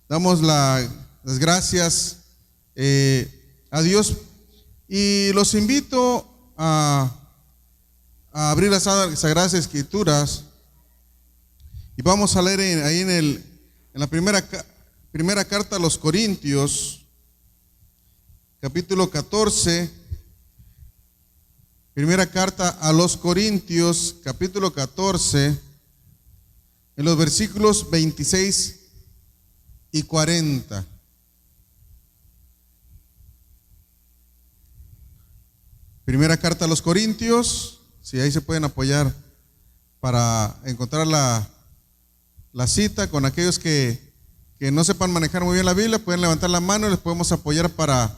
Damos las gracias a Dios y los invito a abrir las Sagradas Escrituras y vamos a leer ahí en la primera carta a los Corintios, capítulo 14. Primera carta a los Corintios, capítulo 14, en los versículos 26 y 40. Primera carta a los Corintios, si ahí se pueden apoyar para encontrar la cita. Con aquellos que no sepan manejar muy bien la Biblia, pueden levantar la mano y les podemos apoyar para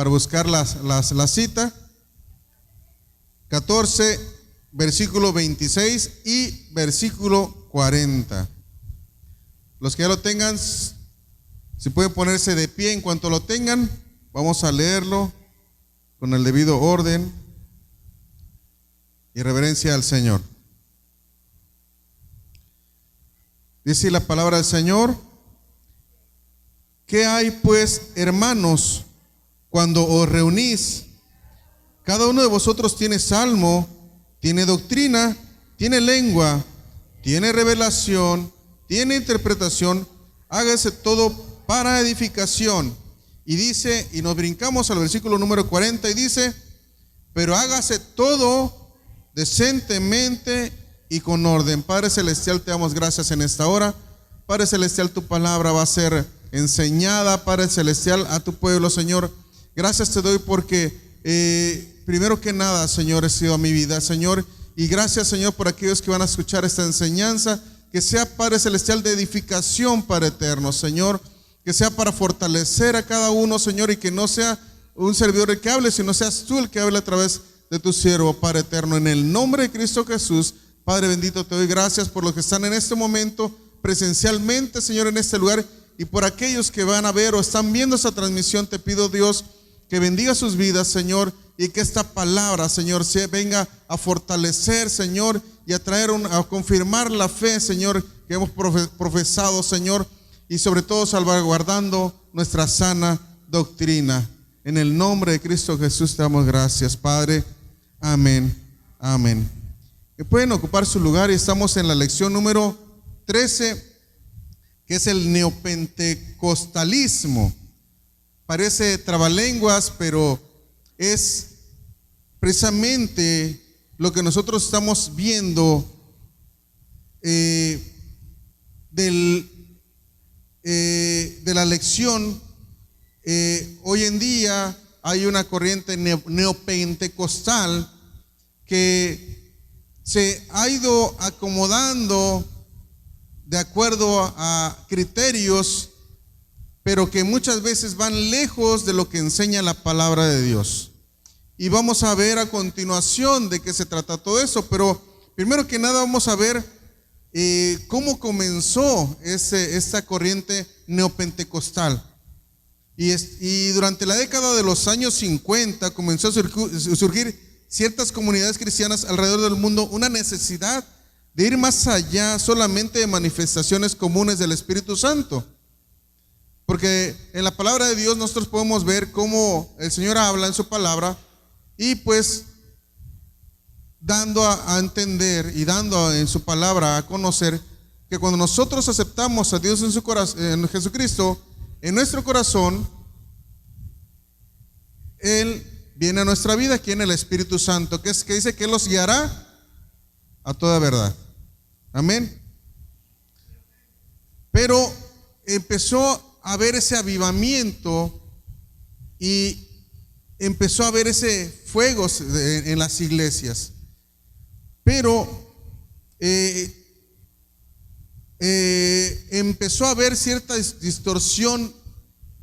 buscar la cita. 14, versículo 26 y versículo 40. Los que ya lo tengan, si pueden ponerse de pie en cuanto lo tengan, vamos a leerlo con el debido orden y reverencia al Señor. Dice la palabra del Señor: ¿qué hay pues, hermanos, cuando os reunís? Cada uno de vosotros tiene salmo, tiene doctrina, tiene lengua, tiene revelación, tiene interpretación. Hágase todo para edificación. Y dice, y nos brincamos al versículo número 40 y dice: pero hágase todo decentemente y con orden. Padre Celestial, te damos gracias en esta hora. Padre Celestial, tu palabra va a ser enseñada, Padre Celestial, a tu pueblo, Señor. Gracias te doy porque primero que nada, Señor, he sido a mi vida, Señor, y gracias, Señor, por aquellos que van a escuchar esta enseñanza, que sea, Padre Celestial, de edificación, Padre eterno, Señor, que sea para fortalecer a cada uno, Señor, y que no sea un servidor el que hable, sino seas tú el que hable a través de tu siervo, Padre eterno, en el nombre de Cristo Jesús. Padre bendito, te doy gracias por los que están en este momento presencialmente, Señor, en este lugar, y por aquellos que van a ver o están viendo esta transmisión. Te pido, Dios, que bendiga sus vidas, Señor, y que esta palabra, Señor, se venga a fortalecer, Señor, y a traer a confirmar la fe, Señor, que hemos profesado, Señor, y sobre todo salvaguardando nuestra sana doctrina. En el nombre de Cristo Jesús te damos gracias, Padre. Amén. Amén. Que pueden ocupar su lugar y estamos en la lección número 13, que es el neopentecostalismo. Parece trabalenguas, pero es precisamente lo que nosotros estamos viendo de la lección. Hoy en día hay una corriente neopentecostal que se ha ido acomodando de acuerdo a criterios, pero que muchas veces van lejos de lo que enseña la palabra de Dios. Y vamos a ver a continuación de qué se trata todo eso, pero primero que nada vamos a ver cómo comenzó esta corriente neopentecostal. Y durante la década de los años 50 comenzó a surgir ciertas comunidades cristianas alrededor del mundo una necesidad de ir más allá solamente de manifestaciones comunes del Espíritu Santo. Porque en la palabra de Dios nosotros podemos ver cómo el Señor habla en su palabra y pues dando a entender y dando en su palabra a conocer que cuando nosotros aceptamos a Dios en su corazón, en Jesucristo, en nuestro corazón, Él viene a nuestra vida, aquí en el Espíritu Santo, que dice que Él los guiará a toda verdad. Amén. Pero empezó a ver ese avivamiento y empezó a ver ese fuego en las iglesias, pero empezó a haber cierta distorsión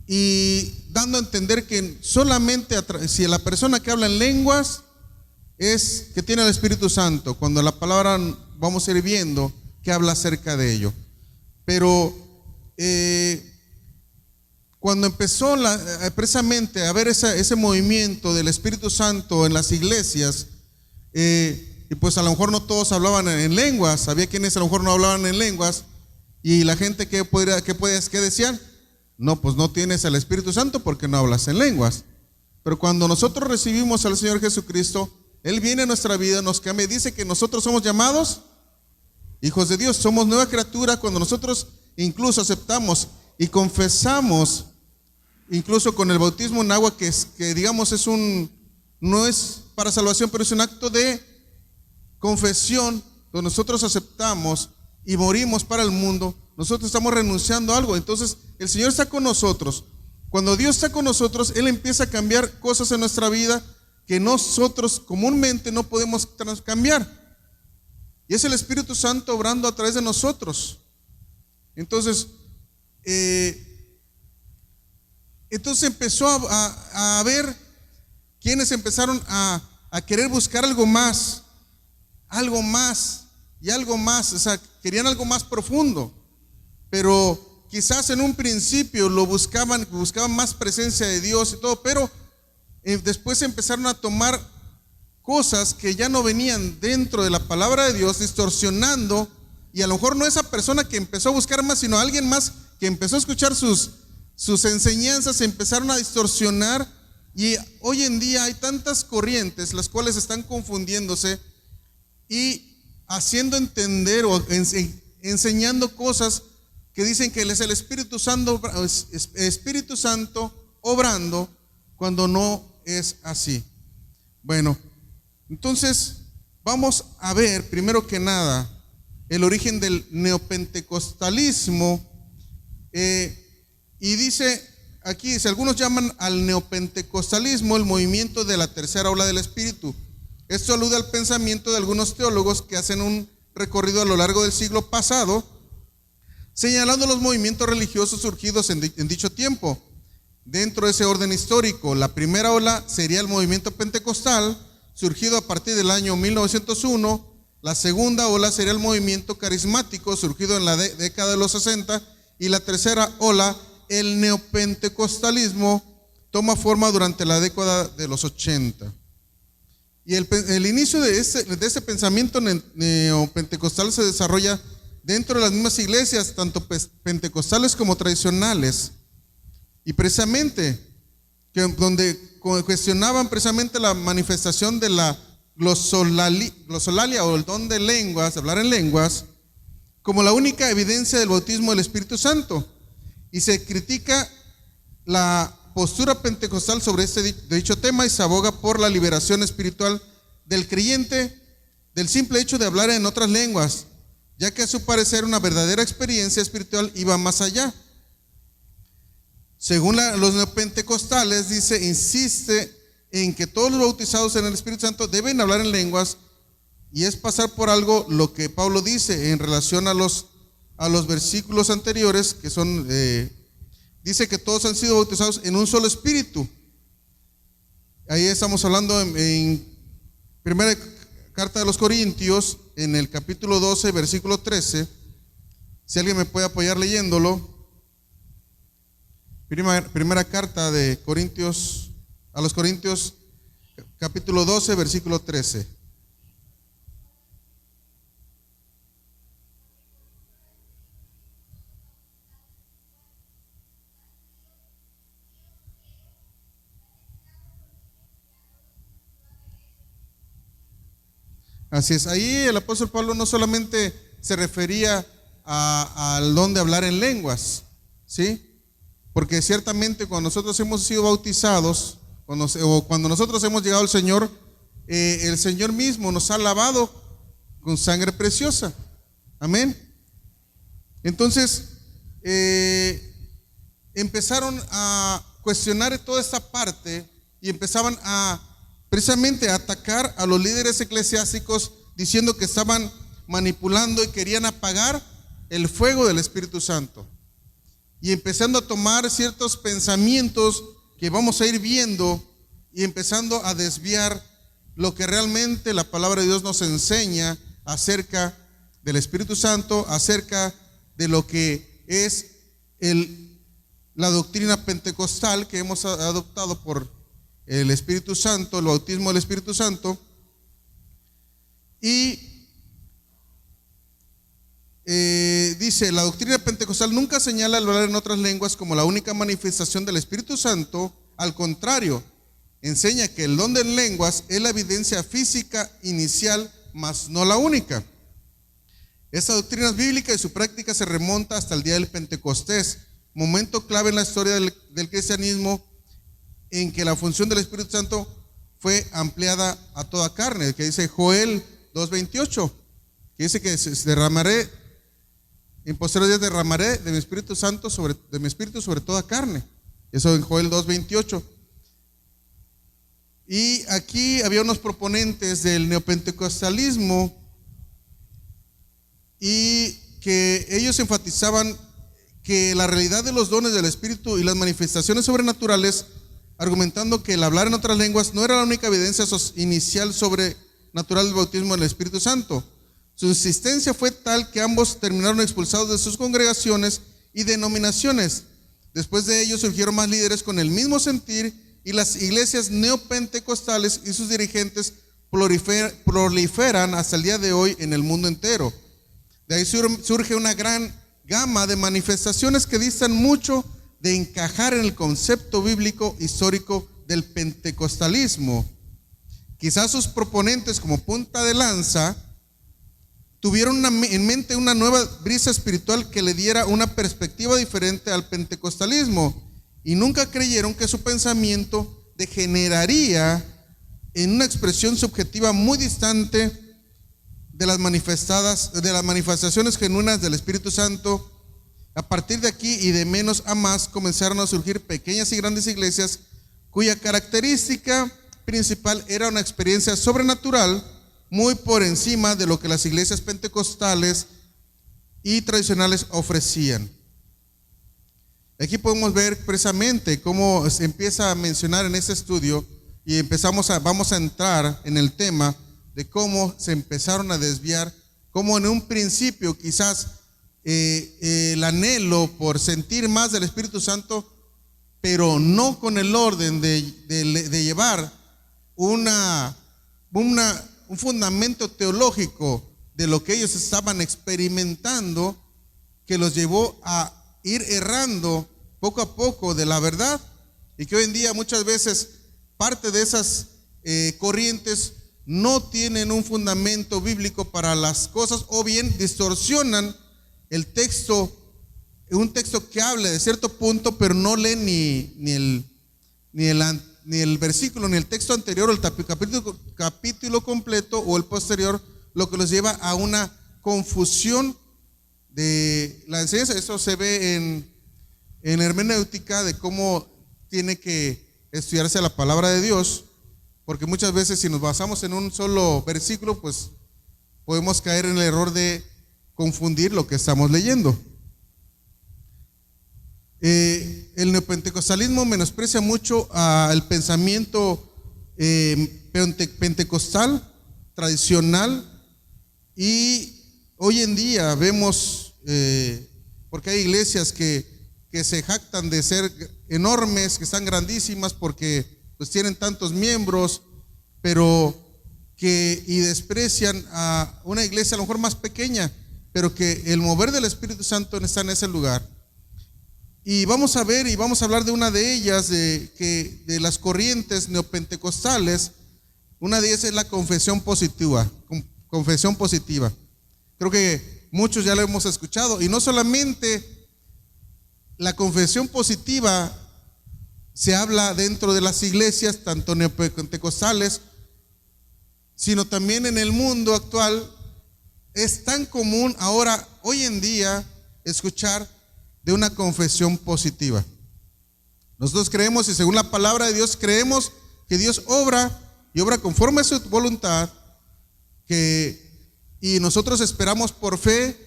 y dando a entender que solamente si la persona que habla en lenguas es que tiene el Espíritu Santo, cuando la palabra vamos a ir viendo que habla acerca de ello. Pero cuando empezó precisamente a ver ese movimiento del Espíritu Santo en las iglesias, y pues a lo mejor no todos hablaban en lenguas, había quienes a lo mejor no hablaban en lenguas, y la gente que decían, No, pues no tienes al Espíritu Santo porque no hablas en lenguas. Pero cuando nosotros recibimos al Señor Jesucristo, Él viene a nuestra vida, nos cambia, dice que nosotros somos llamados hijos de Dios, somos nueva criatura. Cuando nosotros incluso aceptamos y confesamos, incluso con el bautismo en agua, que digamos no es para salvación, pero es un acto de confesión, donde nosotros aceptamos y morimos para el mundo, nosotros estamos renunciando a algo. Entonces el Señor está con nosotros. Cuando Dios está con nosotros, Él empieza a cambiar cosas en nuestra vida que nosotros comúnmente no podemos cambiar. Y es el Espíritu Santo obrando a través de nosotros. Entonces empezó a ver quienes empezaron a querer buscar algo más y algo más. O sea, querían algo más profundo, pero quizás en un principio buscaban más presencia de Dios y todo, pero después empezaron a tomar cosas que ya no venían dentro de la palabra de Dios, distorsionando, y a lo mejor no esa persona que empezó a buscar más, sino alguien más que empezó a escuchar sus enseñanzas, se empezaron a distorsionar, y hoy en día hay tantas corrientes las cuales están confundiéndose y haciendo entender o enseñando cosas que dicen que es el Espíritu Santo obrando, cuando no es así. Bueno, entonces vamos a ver primero que nada el origen del neopentecostalismo, y dice aquí, algunos llaman al neopentecostalismo el movimiento de la tercera ola del Espíritu. Esto alude al pensamiento de algunos teólogos que hacen un recorrido a lo largo del siglo pasado, señalando los movimientos religiosos surgidos en dicho tiempo. Dentro de ese orden histórico, la primera ola sería el movimiento pentecostal, surgido a partir del año 1901. La segunda ola sería el movimiento carismático, surgido en la década de los 60. Y la tercera ola, el neopentecostalismo, toma forma durante la década de los 80. Y el inicio de ese pensamiento neopentecostal se desarrolla dentro de las mismas iglesias, tanto pentecostales como tradicionales. Y precisamente, donde cuestionaban precisamente la manifestación de la glosolalia o el don de lenguas, hablar en lenguas, como la única evidencia del bautismo del Espíritu Santo. Y se critica la postura pentecostal sobre dicho tema, y se aboga por la liberación espiritual del creyente del simple hecho de hablar en otras lenguas, ya que a su parecer una verdadera experiencia espiritual iba más allá. Según los neopentecostales, insiste en que todos los bautizados en el Espíritu Santo deben hablar en lenguas, y es pasar por algo lo que Pablo dice en relación a los versículos anteriores, que son, dice que todos han sido bautizados en un solo espíritu. Ahí estamos hablando en primera carta de los Corintios, en el capítulo 12, versículo 13. Si alguien me puede apoyar leyéndolo. Primera carta de Corintios, a los Corintios, capítulo 12, versículo 13. Así es, ahí el apóstol Pablo no solamente se refería al don de hablar en lenguas, ¿sí? Porque ciertamente cuando nosotros hemos sido bautizados, cuando nosotros hemos llegado al Señor, el Señor mismo nos ha lavado con sangre preciosa. Amén. Entonces, empezaron a cuestionar toda esta parte y empezaban precisamente a atacar a los líderes eclesiásticos, diciendo que estaban manipulando y querían apagar el fuego del Espíritu Santo. Y empezando a tomar ciertos pensamientos que vamos a ir viendo, y empezando a desviar lo que realmente la palabra de Dios nos enseña acerca del Espíritu Santo, acerca de lo que es la doctrina pentecostal que hemos adoptado por el Espíritu Santo, el bautismo del Espíritu Santo. Y dice, la doctrina pentecostal nunca señala el hablar en otras lenguas como la única manifestación del Espíritu Santo. Al contrario, enseña que el don de lenguas es la evidencia física inicial, mas no la única. Esta doctrina es bíblica y su práctica se remonta hasta el día del Pentecostés, momento clave en la historia del cristianismo en que la función del Espíritu Santo fue ampliada a toda carne, que dice Joel 2:28, que dice que derramaré, en posteriores días derramaré de mi Espíritu Santo de mi Espíritu sobre toda carne. Eso en Joel 2:28. Y aquí había unos proponentes del neopentecostalismo y que ellos enfatizaban que la realidad de los dones del Espíritu y las manifestaciones sobrenaturales, argumentando que el hablar en otras lenguas no era la única evidencia inicial sobrenatural del bautismo del Espíritu Santo. Su insistencia fue tal que ambos terminaron expulsados de sus congregaciones y denominaciones. Después de ello surgieron más líderes con el mismo sentir y las iglesias neopentecostales y sus dirigentes proliferan hasta el día de hoy en el mundo entero. De ahí surge una gran gama de manifestaciones que distan mucho de encajar en el concepto bíblico histórico del pentecostalismo. Quizás sus proponentes, como punta de lanza, tuvieron en mente una nueva brisa espiritual que le diera una perspectiva diferente al pentecostalismo y nunca creyeron que su pensamiento degeneraría en una expresión subjetiva muy distante de las manifestaciones genuinas del Espíritu Santo. A partir de aquí y de menos a más comenzaron a surgir pequeñas y grandes iglesias cuya característica principal era una experiencia sobrenatural muy por encima de lo que las iglesias pentecostales y tradicionales ofrecían. Aquí podemos ver precisamente cómo se empieza a mencionar en este estudio y vamos a entrar en el tema de cómo se empezaron a desviar, cómo en un principio quizás el anhelo por sentir más del Espíritu Santo, pero no con el orden de llevar un fundamento teológico de lo que ellos estaban experimentando, que los llevó a ir errando poco a poco de la verdad, y que hoy en día muchas veces parte de esas corrientes no tienen un fundamento bíblico para las cosas, o bien distorsionan el texto, un texto que hable de cierto punto, pero no lee ni el versículo, ni el texto anterior, o el capítulo completo, o el posterior, lo que los lleva a una confusión de la enseñanza. Eso se ve en hermenéutica, de cómo tiene que estudiarse la palabra de Dios, porque muchas veces si nos basamos en un solo versículo, pues podemos caer en el error de confundir lo que estamos leyendo. El neopentecostalismo menosprecia mucho al pensamiento pentecostal tradicional, y hoy en día vemos, porque hay iglesias que se jactan de ser enormes, que están grandísimas porque pues tienen tantos miembros, pero y desprecian a una iglesia a lo mejor más pequeña, pero que el mover del Espíritu Santo está en ese lugar. Y vamos a ver y vamos a hablar de una de ellas, de las corrientes neopentecostales. Una de ellas es la confesión positiva. Creo que muchos ya lo hemos escuchado, y no solamente la confesión positiva se habla dentro de las iglesias, tanto neopentecostales, sino también en el mundo actual. Es tan común ahora, hoy en día, escuchar de una confesión positiva. Nosotros creemos, y según la palabra de Dios, creemos que Dios obra y obra conforme a su voluntad, y nosotros esperamos por fe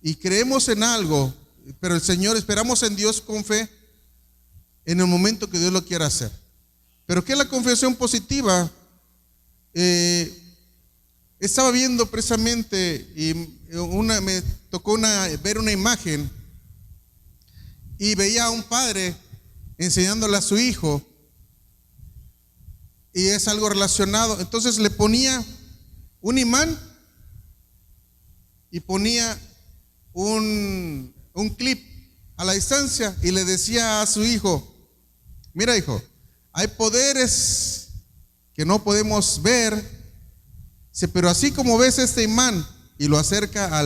y creemos en algo, pero el Señor, esperamos en Dios con fe en el momento que Dios lo quiera hacer. Pero ¿qué es la confesión positiva? Estaba viendo precisamente y me tocó ver una imagen, y veía a un padre enseñándole a su hijo, y es algo relacionado. Entonces le ponía un imán y ponía un clip a la distancia y le decía a su hijo: mira, hijo, hay poderes que no podemos ver, pero así como ves este imán, y lo acerca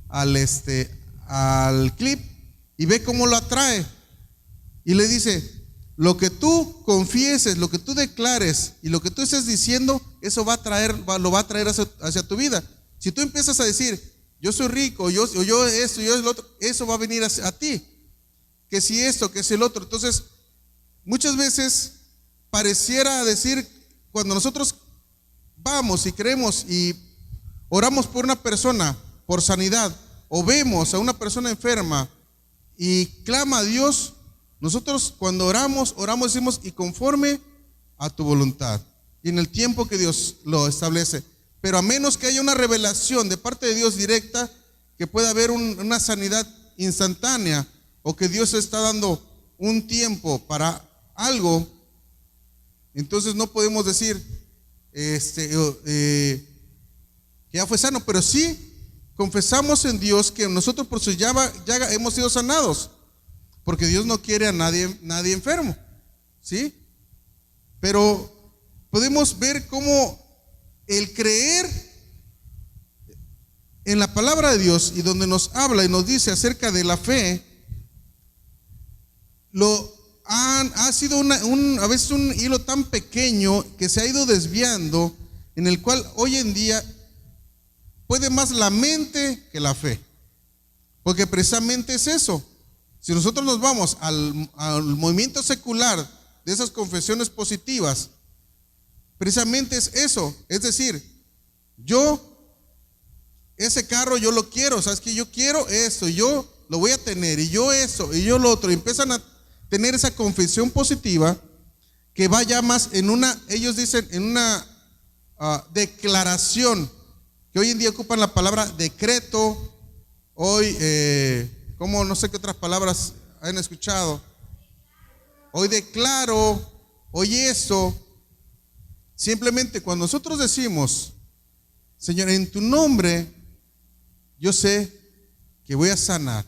al clip y ve cómo lo atrae, y le dice: lo que tú confieses, lo que tú declares y lo que tú estés diciendo, eso lo va a traer hacia tu vida. Si tú empiezas a decir: yo soy rico, yo esto, yo lo otro, eso va a venir a ti. Que si esto, que si el otro. Entonces, muchas veces pareciera decir, cuando nosotros vamos y creemos y oramos por una persona por sanidad, o vemos a una persona enferma y clama a Dios, nosotros cuando oramos decimos: y conforme a tu voluntad y en el tiempo que Dios lo establece. Pero a menos que haya una revelación de parte de Dios directa, que pueda haber una sanidad instantánea, o que Dios está dando un tiempo para algo, entonces no podemos decir que ya fue sano. Pero sí confesamos en Dios que nosotros por su llaga hemos sido sanados, porque Dios no quiere a nadie enfermo, ¿sí? Pero podemos ver cómo el creer en la palabra de Dios, y donde nos habla y nos dice acerca de la fe, ha sido a veces un hilo tan pequeño que se ha ido desviando, en el cual hoy en día puede más la mente que la fe, porque precisamente es eso. Si nosotros nos vamos al movimiento secular de esas confesiones positivas, precisamente es eso. Es decir, ese carro yo lo quiero, ¿sabes qué? Yo quiero esto, yo lo voy a tener, y yo eso, y yo lo otro. Y empiezan a tener esa confesión positiva que va ya más ellos dicen, en una declaración, que hoy en día ocupan la palabra decreto. Hoy, como no sé qué otras palabras han escuchado. Hoy declaro, hoy eso. Simplemente cuando nosotros decimos: Señor, en tu nombre yo sé que voy a sanar,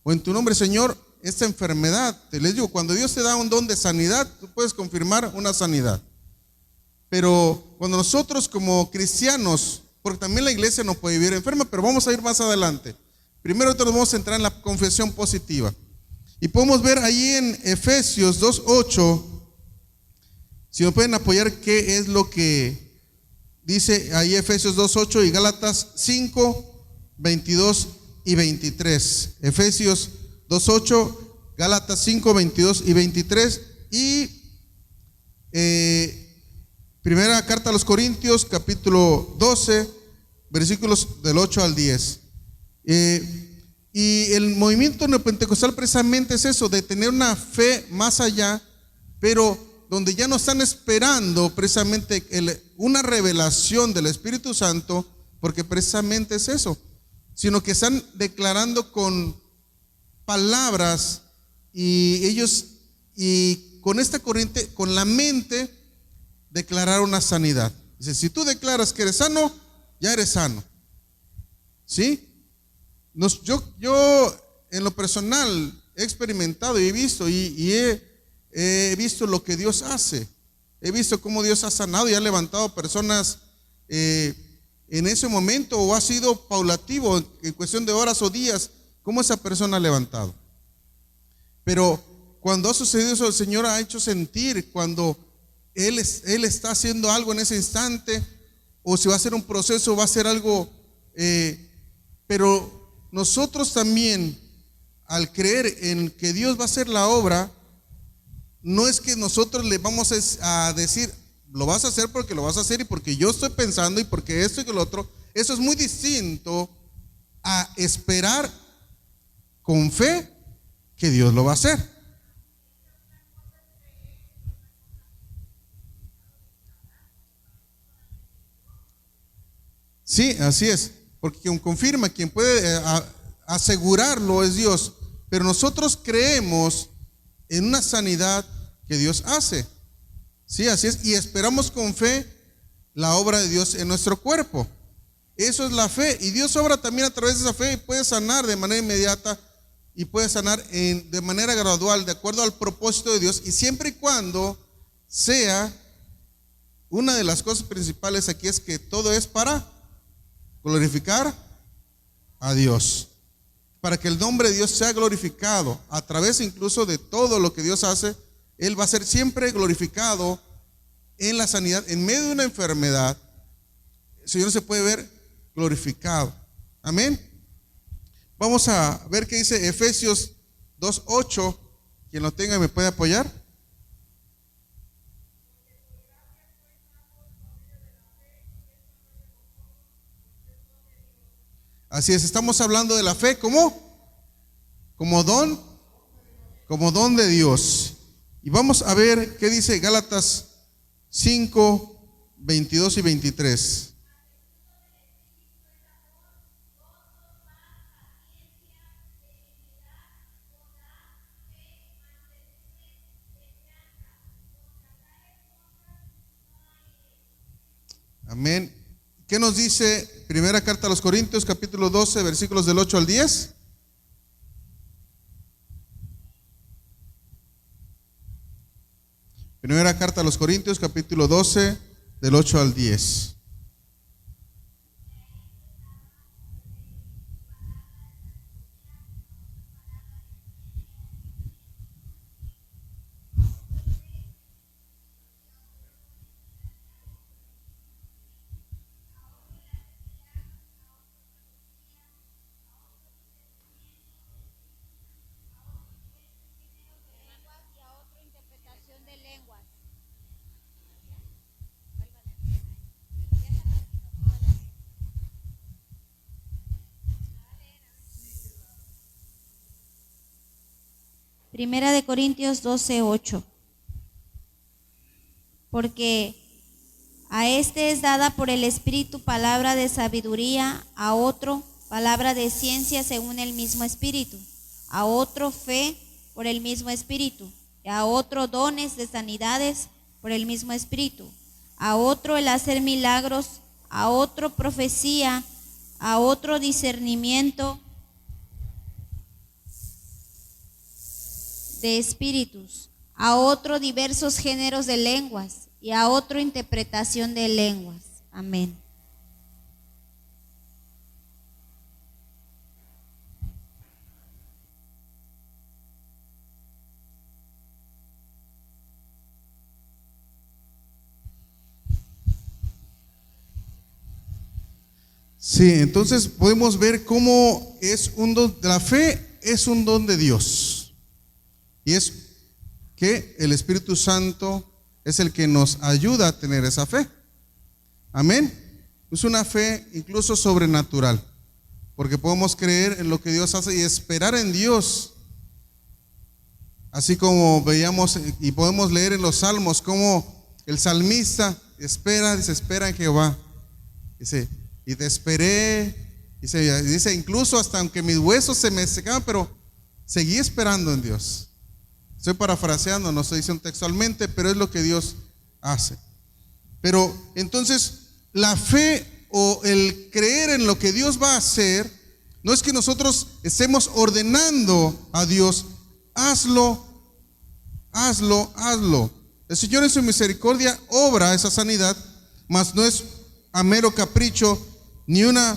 o en tu nombre, Señor, esta enfermedad, les digo, cuando Dios te da un don de sanidad, tú puedes confirmar una sanidad. Pero cuando nosotros como cristianos, porque también la iglesia no puede vivir enferma, pero vamos a ir más adelante. Primero nos vamos a entrar en la confesión positiva. Y podemos ver ahí en Efesios 2:8, si me pueden apoyar, qué es lo que dice ahí Efesios 2:8, y Gálatas 5:22 y 23. Efesios 2:8, Gálatas 5:22 y 23, y primera carta a los Corintios, capítulo 12, versículos del 8 al 10. Y el movimiento neopentecostal precisamente es eso, de tener una fe más allá, pero donde ya no están esperando precisamente una revelación del Espíritu Santo, porque precisamente es eso, sino que están declarando con palabras, y con esta corriente, con la mente, declarar una sanidad. Dice: si tú declaras que eres sano, ya eres sano, ¿sí? Yo en lo personal he experimentado y he visto, y he visto lo que Dios hace. He visto cómo Dios ha sanado y ha levantado personas en ese momento, o ha sido paulativo, en cuestión de horas o días, cómo esa persona ha levantado. Pero cuando ha sucedido eso, el Señor ha hecho sentir cuando Él está haciendo algo en ese instante, o si va a ser un proceso, va a ser algo, pero nosotros también, al creer en que Dios va a hacer la obra, no es que nosotros le vamos a decir: lo vas a hacer porque lo vas a hacer, y porque yo estoy pensando, y porque esto y que lo otro. Eso es muy distinto a esperar con fe que Dios lo va a hacer. Sí, así es, porque quien confirma, quien puede asegurarlo es Dios, pero nosotros creemos en una sanidad que Dios hace. Sí, así es, y esperamos con fe la obra de Dios en nuestro cuerpo. Eso es la fe. Y Dios obra también a través de esa fe y puede sanar de manera inmediata y puede sanar de manera gradual, de acuerdo al propósito de Dios. Y siempre y cuando sea, una de las cosas principales aquí es que todo es para glorificar a Dios. Para que el nombre de Dios sea glorificado a través incluso de todo lo que Dios hace. Él va a ser siempre glorificado en la sanidad, en medio de una enfermedad. El Señor se puede ver glorificado. Amén. Vamos a ver qué dice Efesios 2:8. Quien lo tenga me puede apoyar. Así es, estamos hablando de la fe como don de Dios. Y vamos a ver qué dice Gálatas 5:22 y 23. Amén. ¿Qué nos dice primera carta a los Corintios, capítulo 12, versículos del 8 al 10? Primera carta a los Corintios, capítulo 12, del 8 al 10. Primera de Corintios 12:8. Porque a este es dada por el Espíritu palabra de sabiduría, a otro palabra de ciencia según el mismo Espíritu, a otro fe por el mismo Espíritu, y a otro dones de sanidades por el mismo Espíritu, a otro el hacer milagros, a otro profecía, a otro discernimiento de espíritus, a otro diversos géneros de lenguas y a otro interpretación de lenguas. Amén. Sí, entonces podemos ver cómo es un don. La fe es un don de Dios. Y es que el Espíritu Santo es el que nos ayuda a tener esa fe. Amén. Es una fe incluso sobrenatural, porque podemos creer en lo que Dios hace y esperar en Dios. Así como veíamos y podemos leer en los salmos cómo el salmista espera en Jehová. Dice, y te esperé. Dice, incluso hasta aunque mis huesos se me secaban, pero seguí esperando en Dios. Estoy parafraseando, no estoy diciendo textualmente, pero es lo que Dios hace. Pero entonces la fe o el creer en lo que Dios va a hacer, no es que nosotros estemos ordenando a Dios, hazlo. El Señor en su misericordia obra esa sanidad, mas no es a mero capricho ni una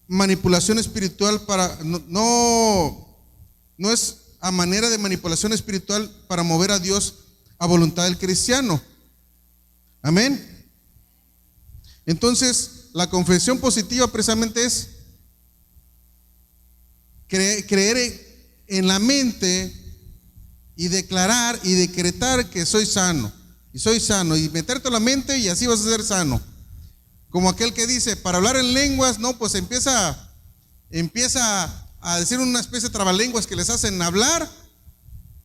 manipulación espiritual no es a manera de manipulación espiritual para mover a Dios a voluntad del cristiano. Amén. Entonces, la confesión positiva precisamente es creer en la mente y declarar y decretar que soy sano. Y soy sano. Y meterte en la mente y así vas a ser sano. Como aquel que dice, para hablar en lenguas, no, pues empieza a decir una especie de trabalenguas que les hacen hablar,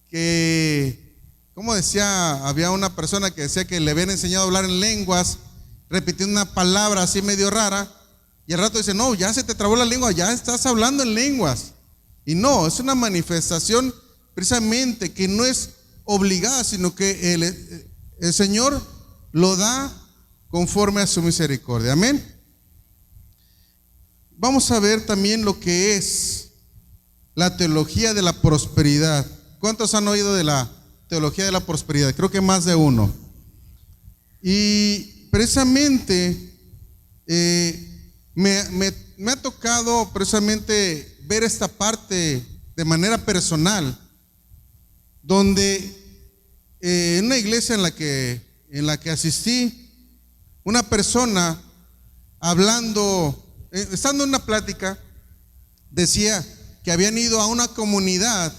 que, como decía, había una persona que decía que le habían enseñado a hablar en lenguas, repitiendo una palabra así medio rara, y al rato dice, no, ya se te trabó la lengua, ya estás hablando en lenguas. Y no, es una manifestación precisamente que no es obligada, sino que el Señor lo da conforme a su misericordia. Amén. vamos a ver también lo que es la teología de la prosperidad. ¿Cuántos han oído de la teología de la prosperidad? Creo que más de uno. Y precisamente me ha tocado precisamente ver esta parte de manera personal, donde en una iglesia en la que asistí, una persona hablando, estando en una plática, decía que habían ido a una comunidad,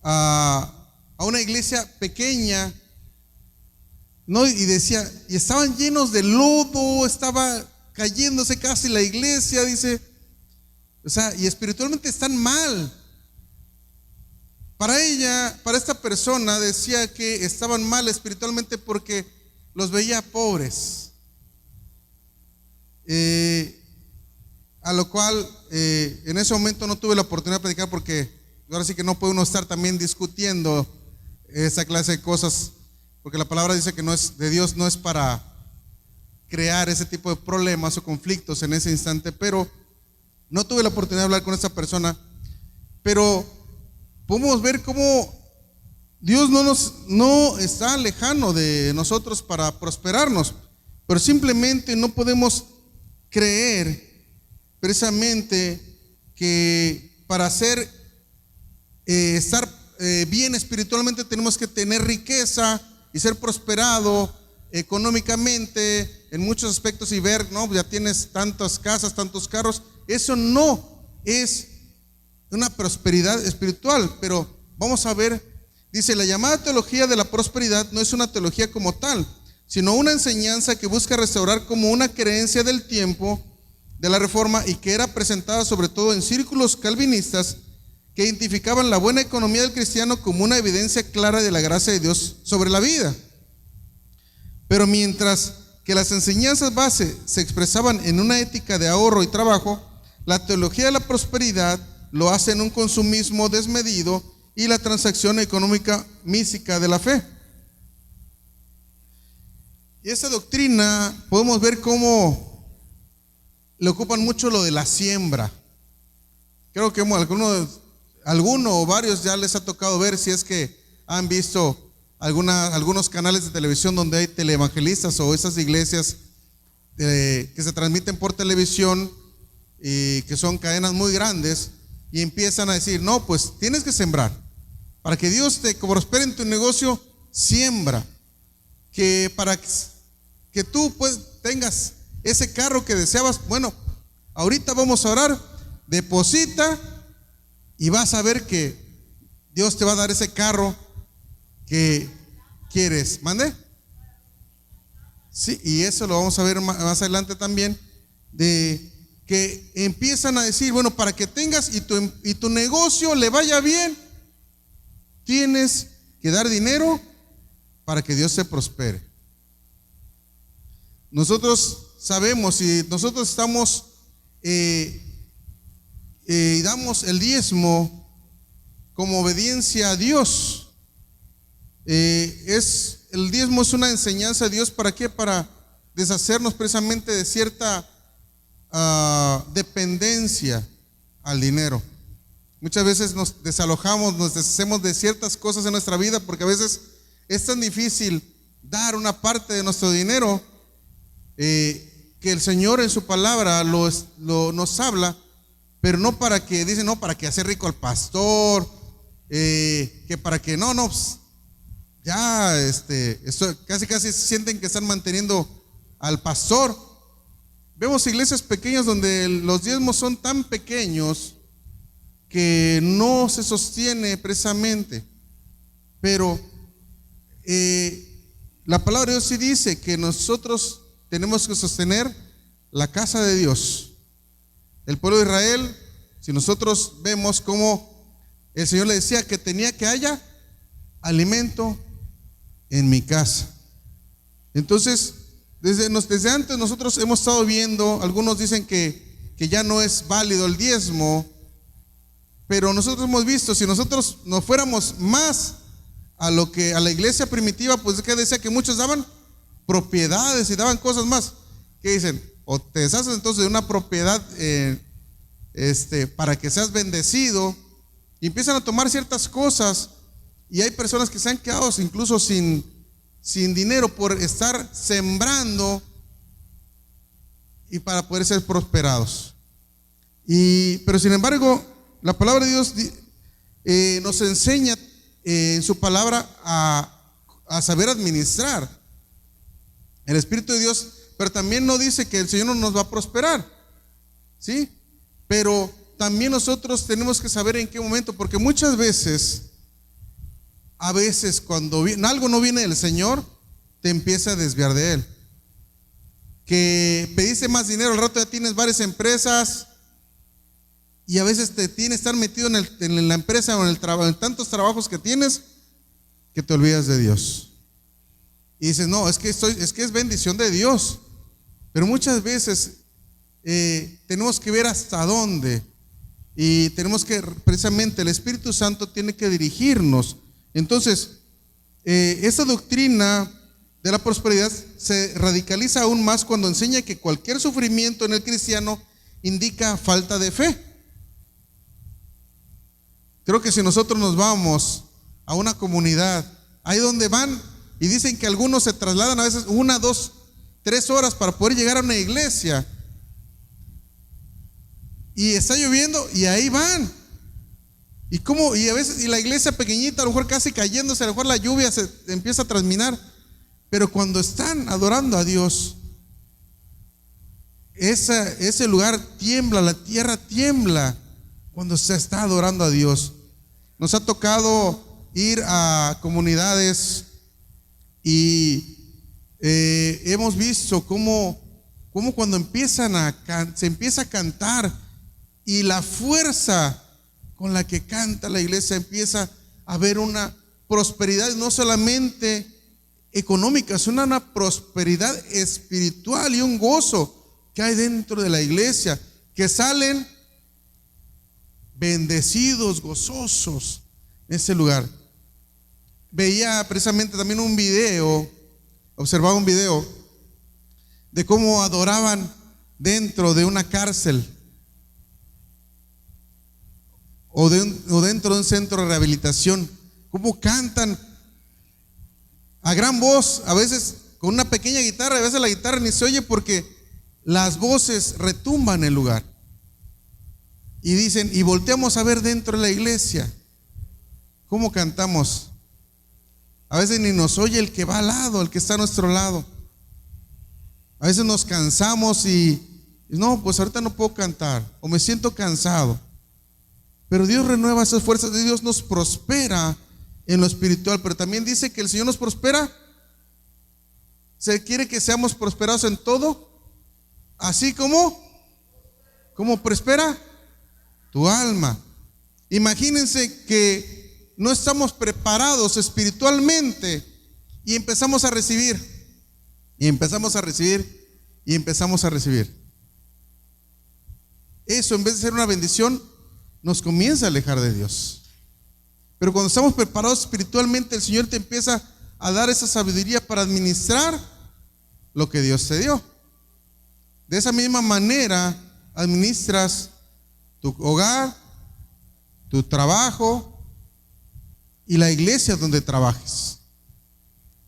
a una iglesia pequeña, ¿no? Y decía, y estaban llenos de lodo, estaba cayéndose casi la iglesia, dice, o sea, y espiritualmente están mal. Para ella, para esta persona, decía que estaban mal espiritualmente porque los veía pobres. A lo cual en ese momento no tuve la oportunidad de predicar, porque ahora sí que no puede uno estar también discutiendo esa clase de cosas, porque la palabra dice que no es de Dios, no es para crear ese tipo de problemas o conflictos en ese instante. Pero no tuve la oportunidad de hablar con esa persona, pero podemos ver cómo Dios no está lejano de nosotros para prosperarnos, pero simplemente no podemos creer precisamente que para estar bien espiritualmente tenemos que tener riqueza y ser prosperado económicamente en muchos aspectos y ver, no, ya tienes tantas casas, tantos carros. Eso no es una prosperidad espiritual. Pero vamos a ver, dice, la llamada teología de la prosperidad no es una teología como tal, sino una enseñanza que busca restaurar como una creencia del tiempo de la Reforma, y que era presentada sobre todo en círculos calvinistas que identificaban la buena economía del cristiano como una evidencia clara de la gracia de Dios sobre la vida. Pero mientras que las enseñanzas base se expresaban en una ética de ahorro y trabajo, la teología de la prosperidad lo hace en un consumismo desmedido y la transacción económica mística de la fe. Y esa doctrina podemos ver cómo le ocupan mucho lo de la siembra. Creo que alguno o varios ya les ha tocado ver, si es que han visto algunos canales de televisión donde hay televangelistas o esas iglesias que se transmiten por televisión y que son cadenas muy grandes, y empiezan a decir, no, pues tienes que sembrar para que Dios te prospere en tu negocio. Siembra, que para que tú pues tengas ese carro que deseabas. Bueno, ahorita vamos a orar, deposita y vas a ver que Dios te va a dar ese carro que quieres. ¿Mande? Sí, y eso lo vamos a ver más adelante también, de que empiezan a decir, bueno, para que tengas y tu negocio le vaya bien, tienes que dar dinero para que Dios se prospere. Nosotros sabemos, y nosotros estamos y damos el diezmo como obediencia a Dios. El diezmo es una enseñanza de Dios. ¿Para qué? Para deshacernos precisamente de cierta dependencia al dinero. Muchas veces nos desalojamos, nos deshacemos de ciertas cosas en nuestra vida, porque a veces es tan difícil dar una parte de nuestro dinero, que el Señor en su palabra nos habla, pero no para que, dice, no para que hacer rico al pastor, que para que pues, ya esto, casi sienten que están manteniendo al pastor. Vemos iglesias pequeñas donde los diezmos son tan pequeños que no se sostiene precisamente. Pero la palabra de Dios sí dice que nosotros tenemos que sostener la casa de Dios. El pueblo de Israel, si nosotros vemos cómo el Señor le decía que tenía que haya alimento en mi casa. Entonces, desde antes nosotros hemos estado viendo, algunos dicen que ya no es válido el diezmo, pero nosotros hemos visto, si nosotros nos fuéramos más a la iglesia primitiva, pues que decía que muchos daban propiedades y daban cosas más. ¿Qué dicen? o te deshaces entonces de una propiedad para que seas bendecido, y empiezan a tomar ciertas cosas, y hay personas que se han quedado incluso sin dinero por estar sembrando y para poder ser prosperados. Pero sin embargo, la palabra de Dios nos enseña en su palabra a saber administrar el Espíritu de Dios, pero también no dice que el Señor no nos va a prosperar, ¿sí? Pero también nosotros tenemos que saber en qué momento, porque muchas veces, cuando algo no viene del Señor, te empieza a desviar de Él. Que pediste más dinero, al rato ya tienes varias empresas, y a veces te tienes que estar metido en la empresa o en el trabajo, en tantos trabajos que tienes, que te olvidas de Dios. Y dices, no, es que es bendición de Dios. Pero muchas veces tenemos que ver hasta dónde, y tenemos que, precisamente, el Espíritu Santo tiene que dirigirnos. Entonces, esta doctrina de la prosperidad se radicaliza aún más cuando enseña que cualquier sufrimiento en el cristiano indica falta de fe. Creo que si nosotros nos vamos a una comunidad, ahí donde van, y dicen que algunos se trasladan a veces 1, 2, 3 horas para poder llegar a una iglesia, y está lloviendo y ahí van, y a veces, y la iglesia pequeñita, a lo mejor casi cayéndose, a lo mejor la lluvia se empieza a transminar, pero cuando están adorando a Dios, ese lugar tiembla, la tierra tiembla cuando se está adorando a Dios. Nos ha tocado ir a comunidades y hemos visto cómo cuando se empieza a cantar, y la fuerza con la que canta la iglesia, empieza a haber una prosperidad no solamente económica, sino una prosperidad espiritual y un gozo que hay dentro de la iglesia, que salen bendecidos, gozosos en ese lugar. Veía precisamente también observaba un video de cómo adoraban dentro de una cárcel o dentro de un centro de rehabilitación, cómo cantan a gran voz, a veces con una pequeña guitarra, a veces la guitarra ni se oye porque las voces retumban en el lugar. Y dicen, y volteamos a ver dentro de la iglesia cómo cantamos. A veces ni nos oye el que va al lado, el que está a nuestro lado. A veces nos cansamos y no, pues ahorita no puedo cantar, o me siento cansado. Pero Dios renueva esas fuerzas de Dios, nos prospera en lo espiritual, pero también dice que el Señor nos prospera. Se quiere que seamos prosperados en todo, así como prospera tu alma. Imagínense que no estamos preparados espiritualmente y empezamos a recibir, y empezamos a recibir, y empezamos a recibir. Eso, en vez de ser una bendición, nos comienza a alejar de Dios. Pero cuando estamos preparados espiritualmente, el Señor te empieza a dar esa sabiduría para administrar lo que Dios te dio. De esa misma manera administras tu hogar, tu trabajo y la iglesia donde trabajes.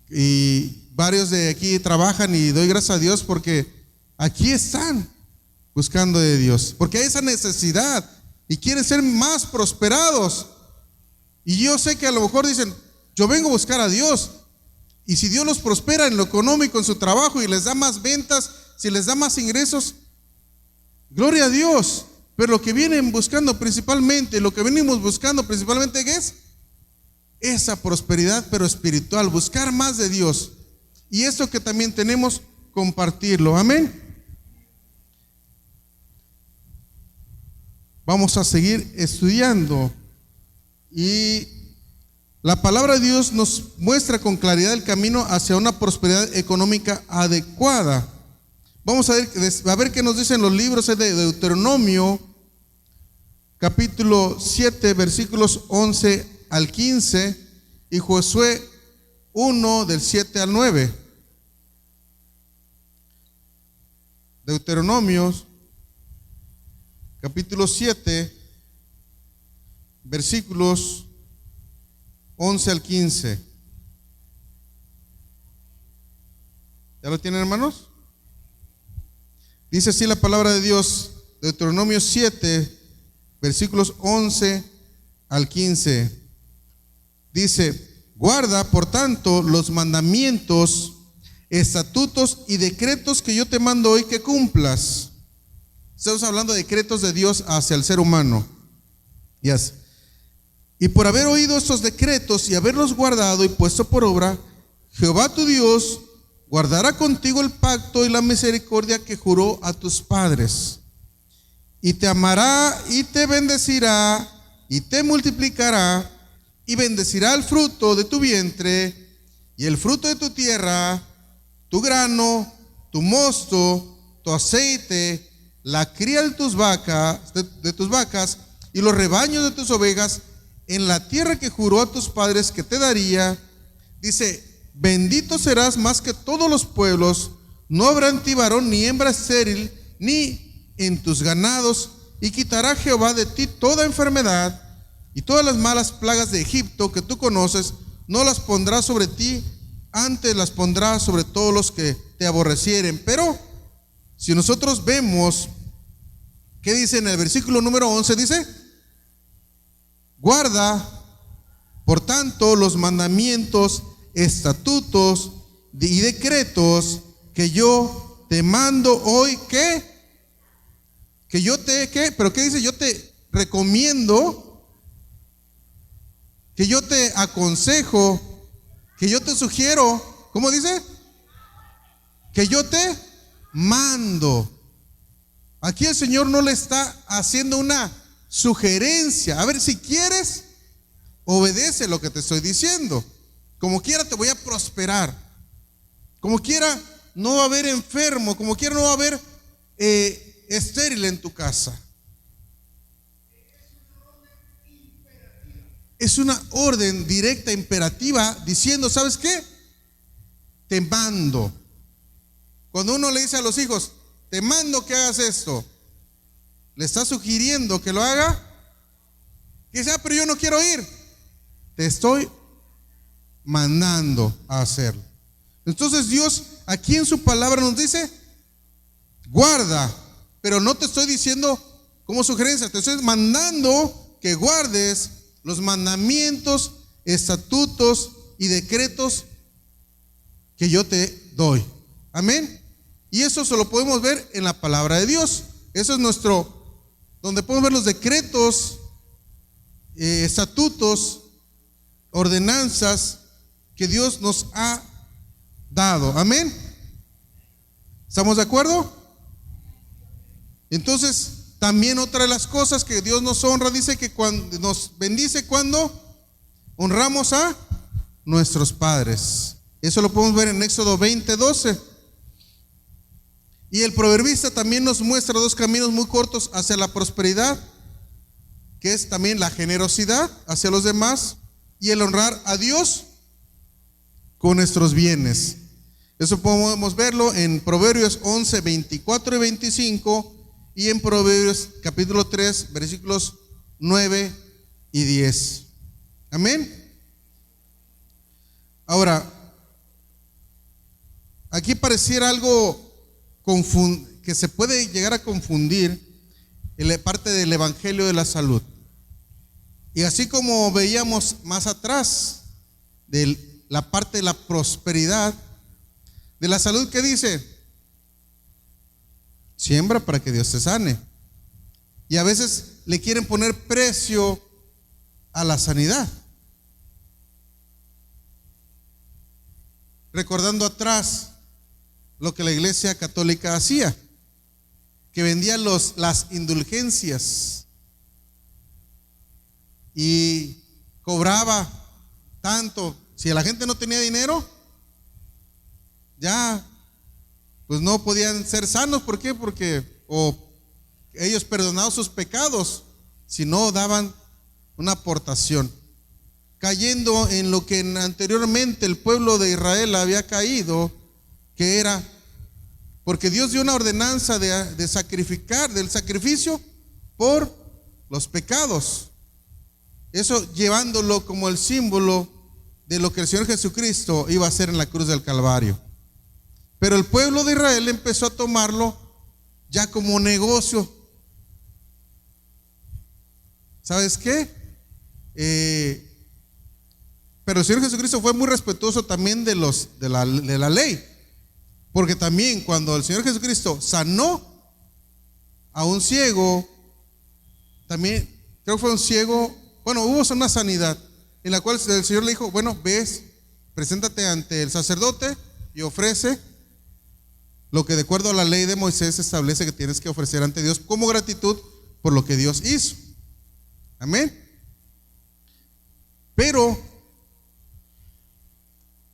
Y varios de aquí trabajan, y doy gracias a Dios porque aquí están buscando de Dios, porque hay esa necesidad y quieren ser más prosperados. Y yo sé que a lo mejor dicen, yo vengo a buscar a Dios, y si Dios los prospera en lo económico, en su trabajo, y les da más ventas, si les da más ingresos, gloria a Dios. Pero lo que vienen buscando principalmente, lo que venimos buscando principalmente, ¿qué es? Esa prosperidad, pero espiritual, buscar más de Dios. Y eso que también tenemos, compartirlo. Amén. Vamos a seguir estudiando, y la palabra de Dios nos muestra con claridad el camino hacia una prosperidad económica adecuada. Vamos a ver qué nos dicen los libros de Deuteronomio, capítulo 7, versículos 11 al 15, y Josué 1, del 7 al 9. Deuteronomios, capítulo 7, versículos 11 al 15. ¿Ya lo tienen, hermanos? Dice así la palabra de Dios, Deuteronomio 7, versículos 11 al 15. Dice: guarda, por tanto, los mandamientos, estatutos y decretos que yo te mando hoy que cumplas. Estamos hablando de decretos de Dios hacia el ser humano. Yes. Y por haber oído estos decretos y haberlos guardado y puesto por obra, Jehová tu Dios guardará contigo el pacto y la misericordia que juró a tus padres, y te amará y te bendecirá y te multiplicará, y bendecirá el fruto de tu vientre y el fruto de tu tierra, tu grano, tu mosto, tu aceite, la cría de tus vacas, y los rebaños de tus ovejas, en la tierra que juró a tus padres que te daría. Dice: bendito serás más que todos los pueblos, no habrá en ti varón ni hembra estéril, ni en tus ganados, y quitará Jehová de ti toda enfermedad, y todas las malas plagas de Egipto que tú conoces, no las pondrá sobre ti, antes las pondrá sobre todos los que te aborrecieren. Pero si nosotros vemos, ¿qué dice en el versículo número 11? Dice: guarda, por tanto, los mandamientos, estatutos y decretos que yo te mando hoy. Que yo te, ¿qué? Pero ¿qué dice? Yo te recomiendo, que yo te aconsejo, que yo te sugiero. ¿Cómo dice? Que yo te mando. Aquí el Señor no le está haciendo una sugerencia. A ver, si quieres, obedece lo que te estoy diciendo. Como quiera te voy a prosperar. Como quiera no va a haber enfermo. Como quiera no va a haber estéril en tu casa. Es una orden directa, imperativa, diciendo: ¿sabes qué? Te mando. Cuando uno le dice a los hijos: te mando que hagas esto, le está sugiriendo que lo haga. Que dice: pero yo no quiero ir. Te estoy mandando a hacerlo. Entonces Dios aquí en su palabra nos dice: guarda, pero no te estoy diciendo como sugerencia, te estoy mandando que guardes los mandamientos, estatutos y decretos que yo te doy. Amén. Y eso se lo podemos ver en la palabra de Dios. Eso es donde podemos ver los decretos, estatutos, ordenanzas que Dios nos ha dado. Amén. ¿Estamos de acuerdo? Entonces, también otra de las cosas que Dios nos honra, dice que cuando nos bendice, cuando honramos a nuestros padres. Eso lo podemos ver en Éxodo 20:12. Y el proverbista también nos muestra dos caminos muy cortos hacia la prosperidad, que es también la generosidad hacia los demás y el honrar a Dios con nuestros bienes. Eso podemos verlo en Proverbios 11, 24 y 25, y en Proverbios capítulo 3, versículos 9 y 10. Amén. Ahora, aquí pareciera algo que se puede llegar a confundir en la parte del Evangelio de la salud. Y así como veíamos más atrás de la parte de la prosperidad, de la salud, ¿qué dice? Siembra para que Dios te sane. Y a veces le quieren poner precio a la sanidad. Recordando atrás lo que la Iglesia Católica hacía, que vendía las indulgencias y cobraba tanto. Si la gente no tenía dinero, ya pues no podían ser sanos. ¿Por qué? Porque ellos perdonaban sus pecados si no daban una aportación, cayendo en lo que anteriormente el pueblo de Israel había caído, que era porque Dios dio una ordenanza de sacrificar, del sacrificio por los pecados. Eso llevándolo como el símbolo de lo que el Señor Jesucristo iba a hacer en la cruz del Calvario. Pero el pueblo de Israel empezó a tomarlo ya como negocio. ¿Sabes qué? Pero el Señor Jesucristo fue muy respetuoso también de la ley. Porque también cuando el Señor Jesucristo sanó a un ciego, también creo que fue un ciego, bueno, hubo una sanidad en la cual el Señor le dijo, bueno, ves, preséntate ante el sacerdote y ofrece lo que de acuerdo a la ley de Moisés establece que tienes que ofrecer ante Dios como gratitud por lo que Dios hizo. Amén. Pero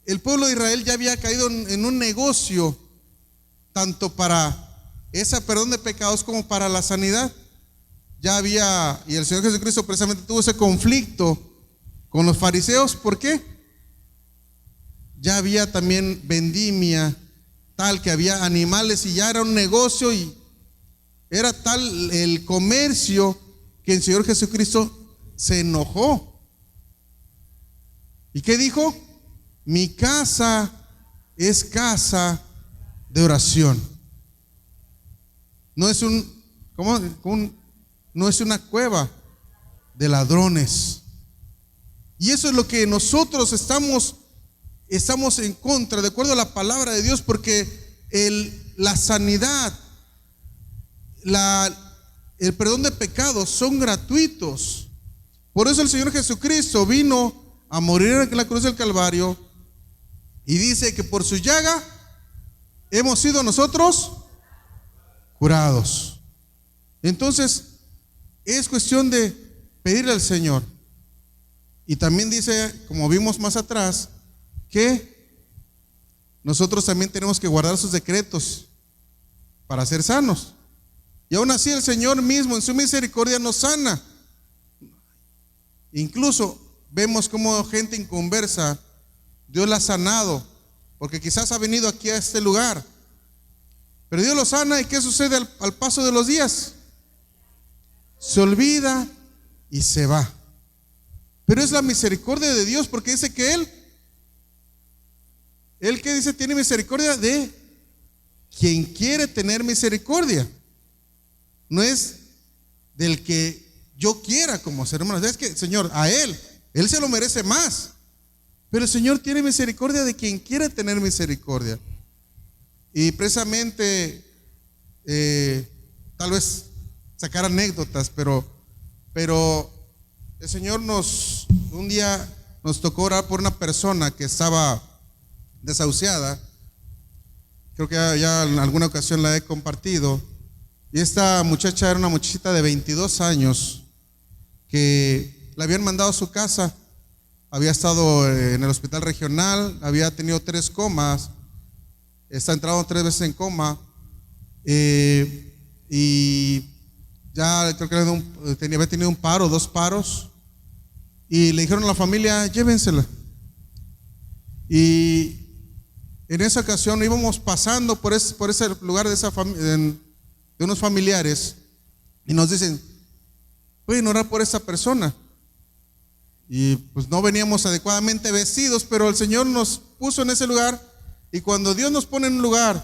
el pueblo de Israel ya había caído en un negocio, tanto para ese perdón de pecados como para la sanidad. Ya había, y el Señor Jesucristo precisamente tuvo ese conflicto con los fariseos. ¿Por qué? Ya había también vendimia, tal que había animales y ya era un negocio y era tal el comercio que el Señor Jesucristo se enojó. ¿Y qué dijo? Mi casa es casa de oración. No es no es una cueva de ladrones. Y eso es lo que nosotros estamos en contra, de acuerdo a la palabra de Dios, porque la sanidad, el perdón de pecados son gratuitos. Por eso el Señor Jesucristo vino a morir en la cruz del Calvario y dice que por su llaga hemos sido nosotros curados. Entonces es cuestión de pedirle al Señor. Y también dice, como vimos más atrás, que nosotros también tenemos que guardar sus decretos para ser sanos. Y aún así el Señor mismo en su misericordia nos sana. Incluso vemos como gente inconversa Dios la ha sanado, porque quizás ha venido aquí a este lugar, pero Dios lo sana. ¿Y qué sucede al paso de los días? Se olvida y se va. Pero es la misericordia de Dios, porque dice que Él que dice tiene misericordia de quien quiere tener misericordia. No es del que yo quiera como ser humano. Es que, Señor, a Él se lo merece más. Pero el Señor tiene misericordia de quien quiere tener misericordia. Y precisamente, tal vez sacar anécdotas, pero el Señor un día nos tocó orar por una persona que estaba desahuciada. Creo que ya en alguna ocasión la he compartido. Y esta muchacha era una muchachita de 22 años que la habían mandado a su casa. Había estado en el hospital regional, había tenido 3 comas, está entrado 3 veces en coma, y ya creo que había tenido un paro, 2 paros, y le dijeron a la familia, llévensela. Y en esa ocasión íbamos pasando por ese lugar de unos familiares, y nos dicen, pueden orar por esa persona. Y pues no veníamos adecuadamente vestidos, pero el Señor nos puso en ese lugar. Y cuando Dios nos pone en un lugar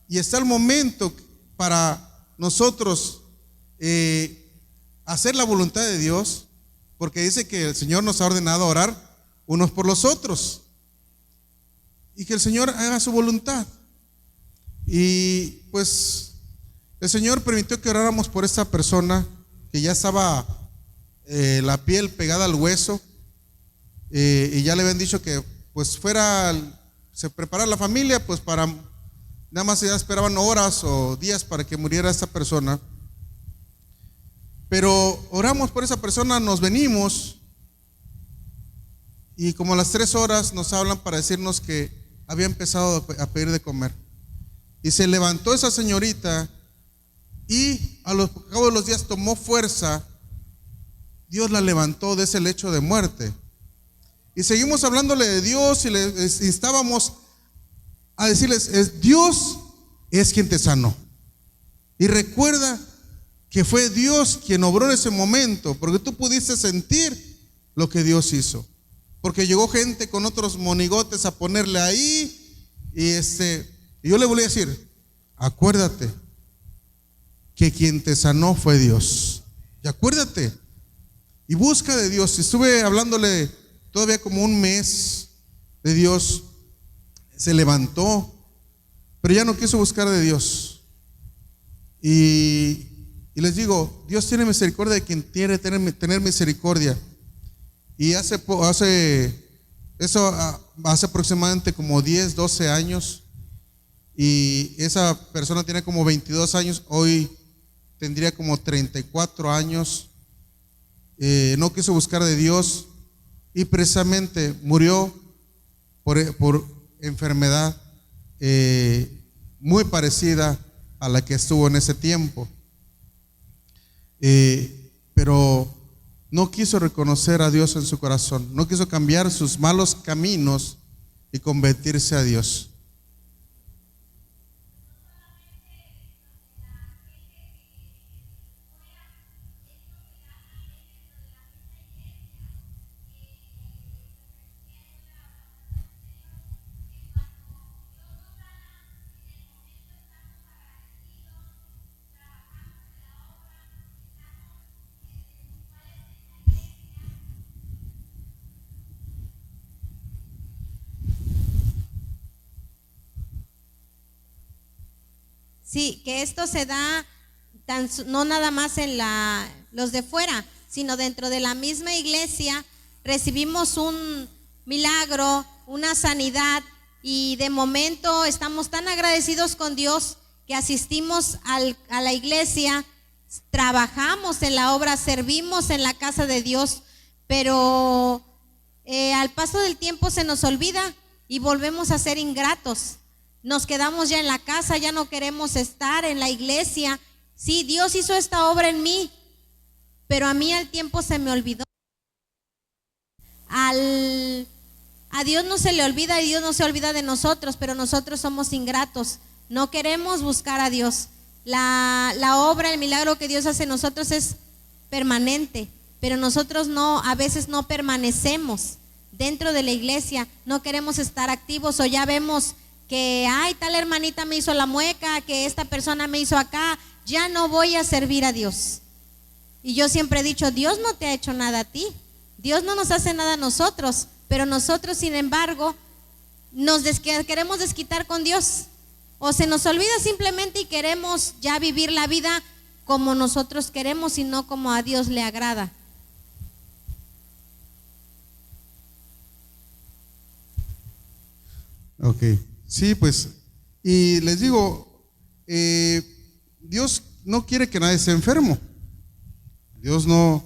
y está el momento para nosotros hacer la voluntad de Dios, porque dice que el Señor nos ha ordenado orar unos por los otros y que el Señor haga su voluntad. Y pues el Señor permitió que oráramos por esta persona que ya estaba la piel pegada al hueso, y ya le habían dicho que pues se preparara la familia, pues para nada más ya esperaban horas o días para que muriera esta persona. Pero oramos por esa persona, nos venimos y como a las 3 horas nos hablan para decirnos que había empezado a pedir de comer. Y se levantó esa señorita y al cabo de los días tomó fuerza. Dios la levantó de ese lecho de muerte. Y seguimos hablándole de Dios y le instábamos a decirles, Dios es quien te sanó. Y recuerda que fue Dios quien obró en ese momento, porque tú pudiste sentir lo que Dios hizo. Porque llegó gente con otros monigotes a ponerle ahí, y yo le volví a decir, acuérdate que quien te sanó fue Dios. Y acuérdate, y busca de Dios. Estuve hablándole todavía como un mes de Dios. Se levantó, pero ya no quiso buscar de Dios. Y les digo, Dios tiene misericordia de quien quiere tener misericordia. Y hace aproximadamente como 10, 12 años, y esa persona tiene como 22 años, hoy tendría como 34 años, no quiso buscar de Dios y precisamente murió por enfermedad muy parecida a la que estuvo en ese tiempo, pero no quiso reconocer a Dios en su corazón, no quiso cambiar sus malos caminos y convertirse a Dios. Sí, que esto se da no nada más en los de fuera, sino dentro de la misma iglesia recibimos un milagro, una sanidad, y de momento estamos tan agradecidos con Dios que asistimos a la iglesia, trabajamos en la obra, servimos en la casa de Dios, pero al paso del tiempo se nos olvida y volvemos a ser ingratos. Nos quedamos ya en la casa, ya no queremos estar en la iglesia. Sí, Dios hizo esta obra en mí, pero a mí al tiempo se me olvidó. A Dios no se le olvida y Dios no se olvida de nosotros, pero nosotros somos ingratos. No queremos buscar a Dios. La obra, el milagro que Dios hace en nosotros es permanente, pero nosotros a veces no permanecemos dentro de la iglesia. No queremos estar activos, o ya vemos que tal hermanita me hizo la mueca, que esta persona me hizo acá, ya no voy a servir a Dios. Y yo siempre he dicho, Dios no te ha hecho nada a ti, Dios no nos hace nada a nosotros, pero nosotros sin embargo queremos desquitar con Dios, o se nos olvida simplemente y queremos ya vivir la vida como nosotros queremos y no como a Dios le agrada. Ok. Sí, pues, y les digo, Dios no quiere que nadie esté enfermo. Dios no,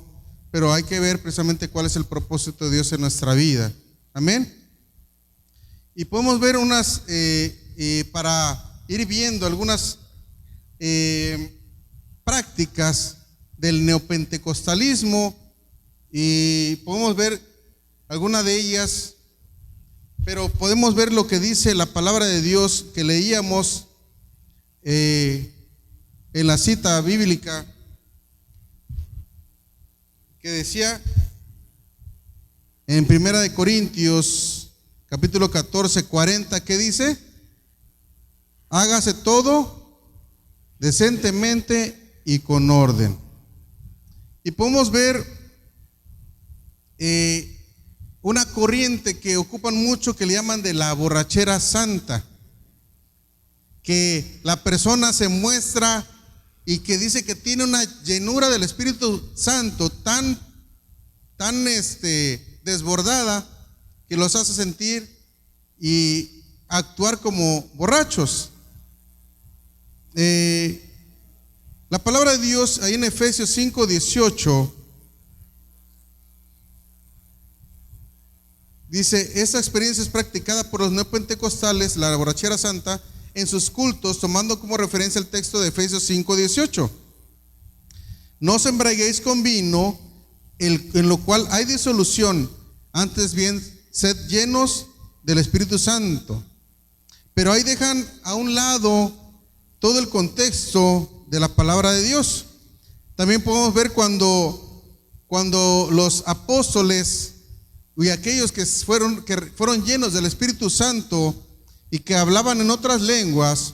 pero hay que ver precisamente cuál es el propósito de Dios en nuestra vida. Amén. Y podemos ver para ir viendo algunas prácticas del neopentecostalismo, y podemos ver alguna de ellas. Pero podemos ver lo que dice la palabra de Dios que leíamos en la cita bíblica, que decía en 1 Corintios capítulo 14, 40, ¿qué dice? Hágase todo decentemente y con orden. Y podemos ver una corriente que ocupan mucho, que le llaman de la borrachera santa, que la persona se muestra y que dice que tiene una llenura del Espíritu Santo tan desbordada que los hace sentir y actuar como borrachos. La palabra de Dios ahí en Efesios 5:18 dice: esta experiencia es practicada por los neopentecostales, la borrachera santa, en sus cultos, tomando como referencia el texto de Efesios 5:18. No os embriaguéis con vino, en lo cual hay disolución, antes bien sed llenos del Espíritu Santo. Pero ahí dejan a un lado todo el contexto de la palabra de Dios. También podemos ver cuando los apóstoles y aquellos que fueron llenos del Espíritu Santo y que hablaban en otras lenguas,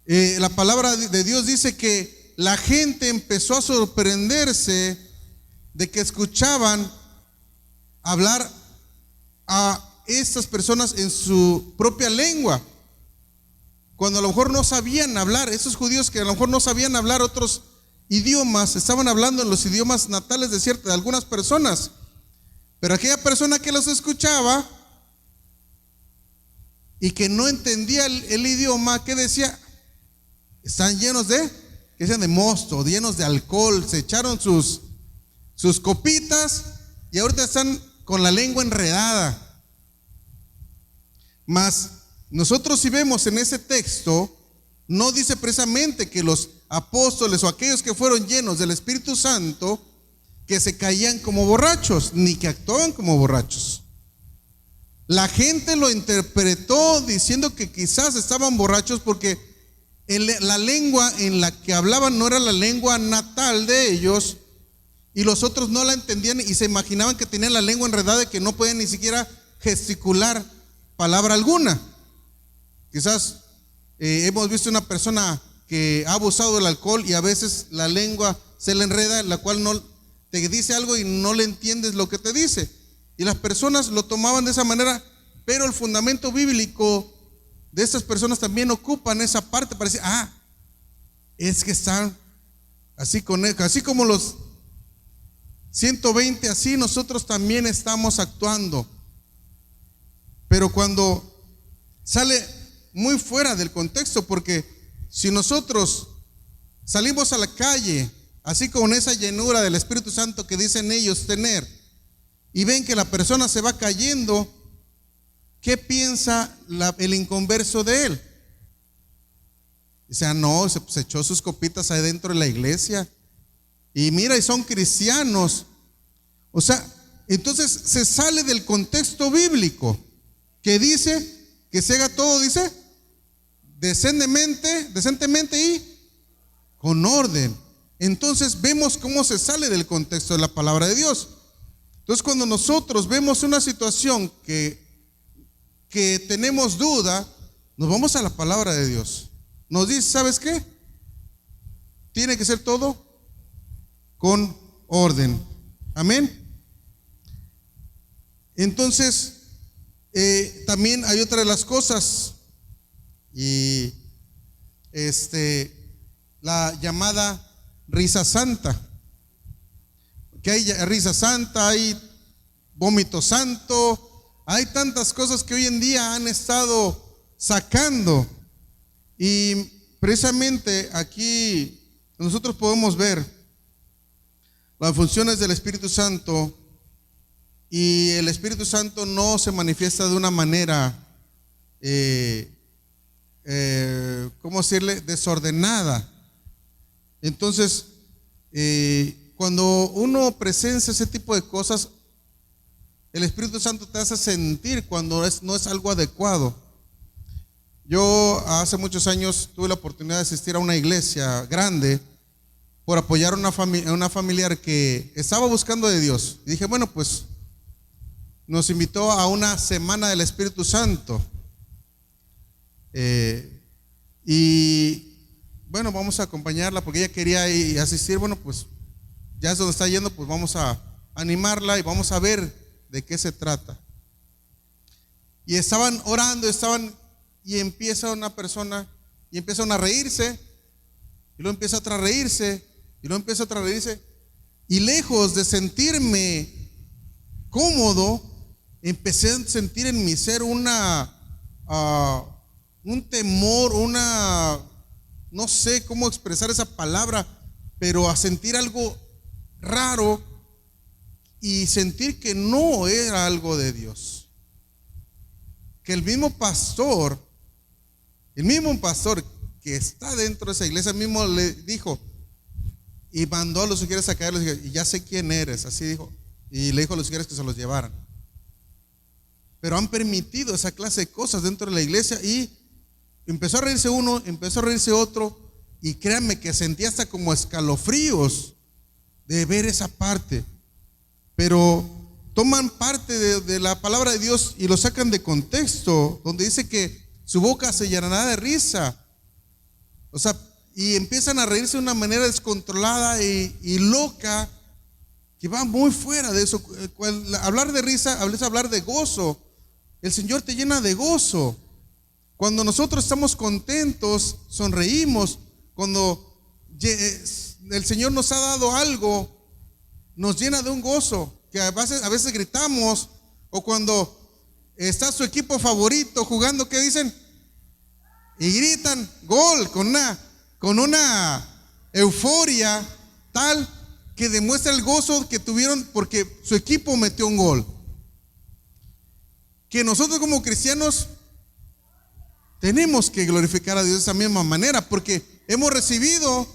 la palabra de Dios dice que la gente empezó a sorprenderse de que escuchaban hablar a estas personas en su propia lengua, cuando a lo mejor no sabían hablar. Esos judíos que a lo mejor no sabían hablar otros idiomas, estaban hablando en los idiomas natales de algunas personas, pero aquella persona que los escuchaba y que no entendía el idioma, ¿qué decía? Están llenos de mosto, llenos de alcohol, se echaron sus copitas y ahorita están con la lengua enredada. Mas nosotros, si vemos en ese texto, no dice precisamente que los apóstoles o aquellos que fueron llenos del Espíritu Santo que se caían como borrachos, ni que actuaban como borrachos. La gente lo interpretó diciendo que quizás estaban borrachos porque la lengua en la que hablaban no era la lengua natal de ellos, y los otros no la entendían y se imaginaban que tenían la lengua enredada y que no podían ni siquiera gesticular palabra alguna. Quizás hemos visto una persona que ha abusado del alcohol y a veces la lengua se le enreda, la cual no te dice algo y no le entiendes lo que te dice. Y las personas lo tomaban de esa manera, pero el fundamento bíblico de estas personas también ocupan esa parte para decir, es que están así como los 120, así nosotros también estamos actuando. Pero cuando sale muy fuera del contexto, porque si nosotros salimos a la calle así con esa llenura del Espíritu Santo que dicen ellos tener, y ven que la persona se va cayendo, ¿qué piensa el inconverso de él? Dice, no, se echó sus copitas ahí dentro de la iglesia y mira, y son cristianos. O sea, entonces se sale del contexto bíblico que dice que se haga todo, dice, decentemente y con orden. Entonces vemos cómo se sale del contexto de la palabra de Dios. Entonces cuando nosotros vemos una situación que tenemos duda, nos vamos a la palabra de Dios. Nos dice, ¿sabes qué? Tiene que ser todo con orden. Amén. Entonces, también hay otra de las cosas, y la llamada risa santa. Que hay risa santa, hay vómito santo, hay tantas cosas que hoy en día han estado sacando. Y precisamente aquí nosotros podemos ver las funciones del Espíritu Santo, y el Espíritu Santo no se manifiesta de una manera, ¿cómo decirle?, desordenada. Entonces, cuando uno presencia ese tipo de cosas, el Espíritu Santo te hace sentir cuando no es algo adecuado. Yo hace muchos años tuve la oportunidad de asistir a una iglesia grande por apoyar a una familiar que estaba buscando de Dios. Y dije, bueno, pues nos invitó a una semana del Espíritu Santo. Y bueno, vamos a acompañarla porque ella quería ir a asistir. Bueno, pues ya es donde está yendo, pues vamos a animarla y vamos a ver de qué se trata. Y estaban orando, y empieza una persona y empieza una a reírse, y luego empieza otra a reírse, y luego empieza otra a reírse, y lejos de sentirme cómodo, empecé a sentir en mi ser un temor, no sé cómo expresar esa palabra, pero a sentir algo raro y sentir que no era algo de Dios. Que el mismo pastor que está dentro de esa iglesia mismo le dijo, y mandó a los sugieres a caerlos, y ya sé quién eres, así dijo, y le dijo a los sugieres que se los llevaran. Pero han permitido esa clase de cosas dentro de la iglesia, y empezó a reírse uno, empezó a reírse otro, y créanme que sentí hasta como escalofríos de ver esa parte. Pero toman parte de la palabra de Dios y lo sacan de contexto, donde dice que su boca se llenará de risa. O sea, y empiezan a reírse de una manera descontrolada y loca, que va muy fuera de eso. Hablar de risa es hablar de gozo. El Señor te llena de gozo. Cuando nosotros estamos contentos, sonreímos. Cuando el Señor nos ha dado algo, nos llena de un gozo, que a veces gritamos. O cuando está su equipo favorito jugando, ¿qué dicen? Y gritan gol con una euforia tal que demuestra el gozo que tuvieron porque su equipo metió un gol. Que nosotros como cristianos tenemos que glorificar a Dios de esa misma manera, porque hemos recibido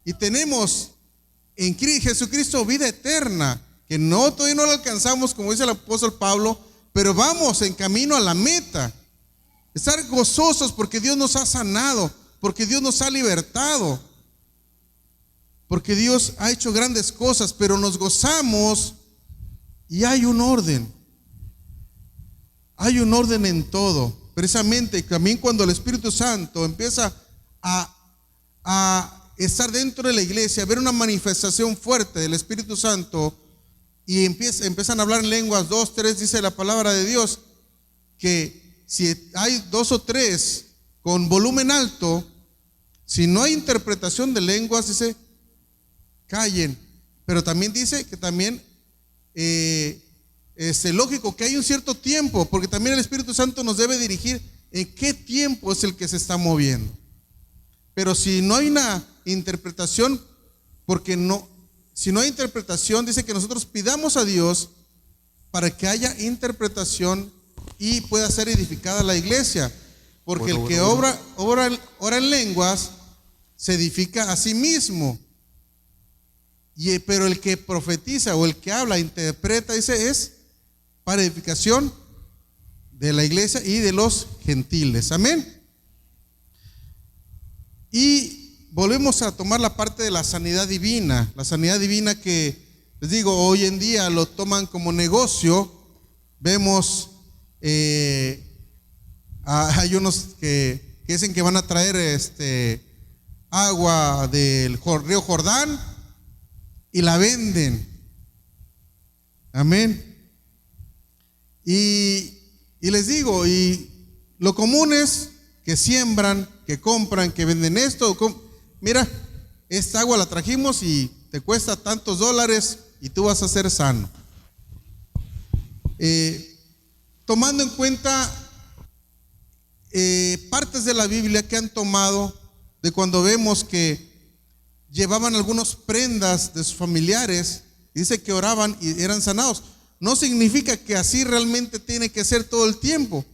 y tenemos en Jesucristo vida eterna, que todavía no la alcanzamos, como dice el apóstol Pablo, pero vamos en camino a la meta. Estar gozosos porque Dios nos ha sanado, porque Dios nos ha libertado, porque Dios ha hecho grandes cosas, pero nos gozamos y hay un orden. Hay un orden en todo. Precisamente también cuando el Espíritu Santo empieza a estar dentro de la iglesia, a ver una manifestación fuerte del Espíritu Santo, y empiezan a hablar en lenguas, 2, 3, dice la palabra de Dios, que si hay 2 o 3 con volumen alto, si no hay interpretación de lenguas, dice, callen. Pero también dice que también es lógico que hay un cierto tiempo, porque también el Espíritu Santo nos debe dirigir en qué tiempo es el que se está moviendo. Pero si no hay una interpretación, si no hay interpretación, dice que nosotros pidamos a Dios para que haya interpretación y pueda ser edificada la iglesia, porque el que ora en lenguas se edifica a sí mismo. Pero el que profetiza o el que habla, interpreta, dice, es para edificación de la iglesia y de los gentiles. Amén. Y volvemos a tomar la parte de la sanidad divina. La sanidad divina que, les digo, hoy en día lo toman como negocio. Vemos, hay unos que dicen que van a traer agua del río Jordán y la venden. Amén. Y les digo, y lo común es que siembran, que compran, que venden esto. Mira, esta agua la trajimos y te cuesta tantos dólares y tú vas a ser sano. Tomando en cuenta partes de la Biblia que han tomado de cuando vemos que llevaban algunas prendas de sus familiares, dice que oraban y eran sanados. No significa que así realmente tiene que ser todo el tiempo,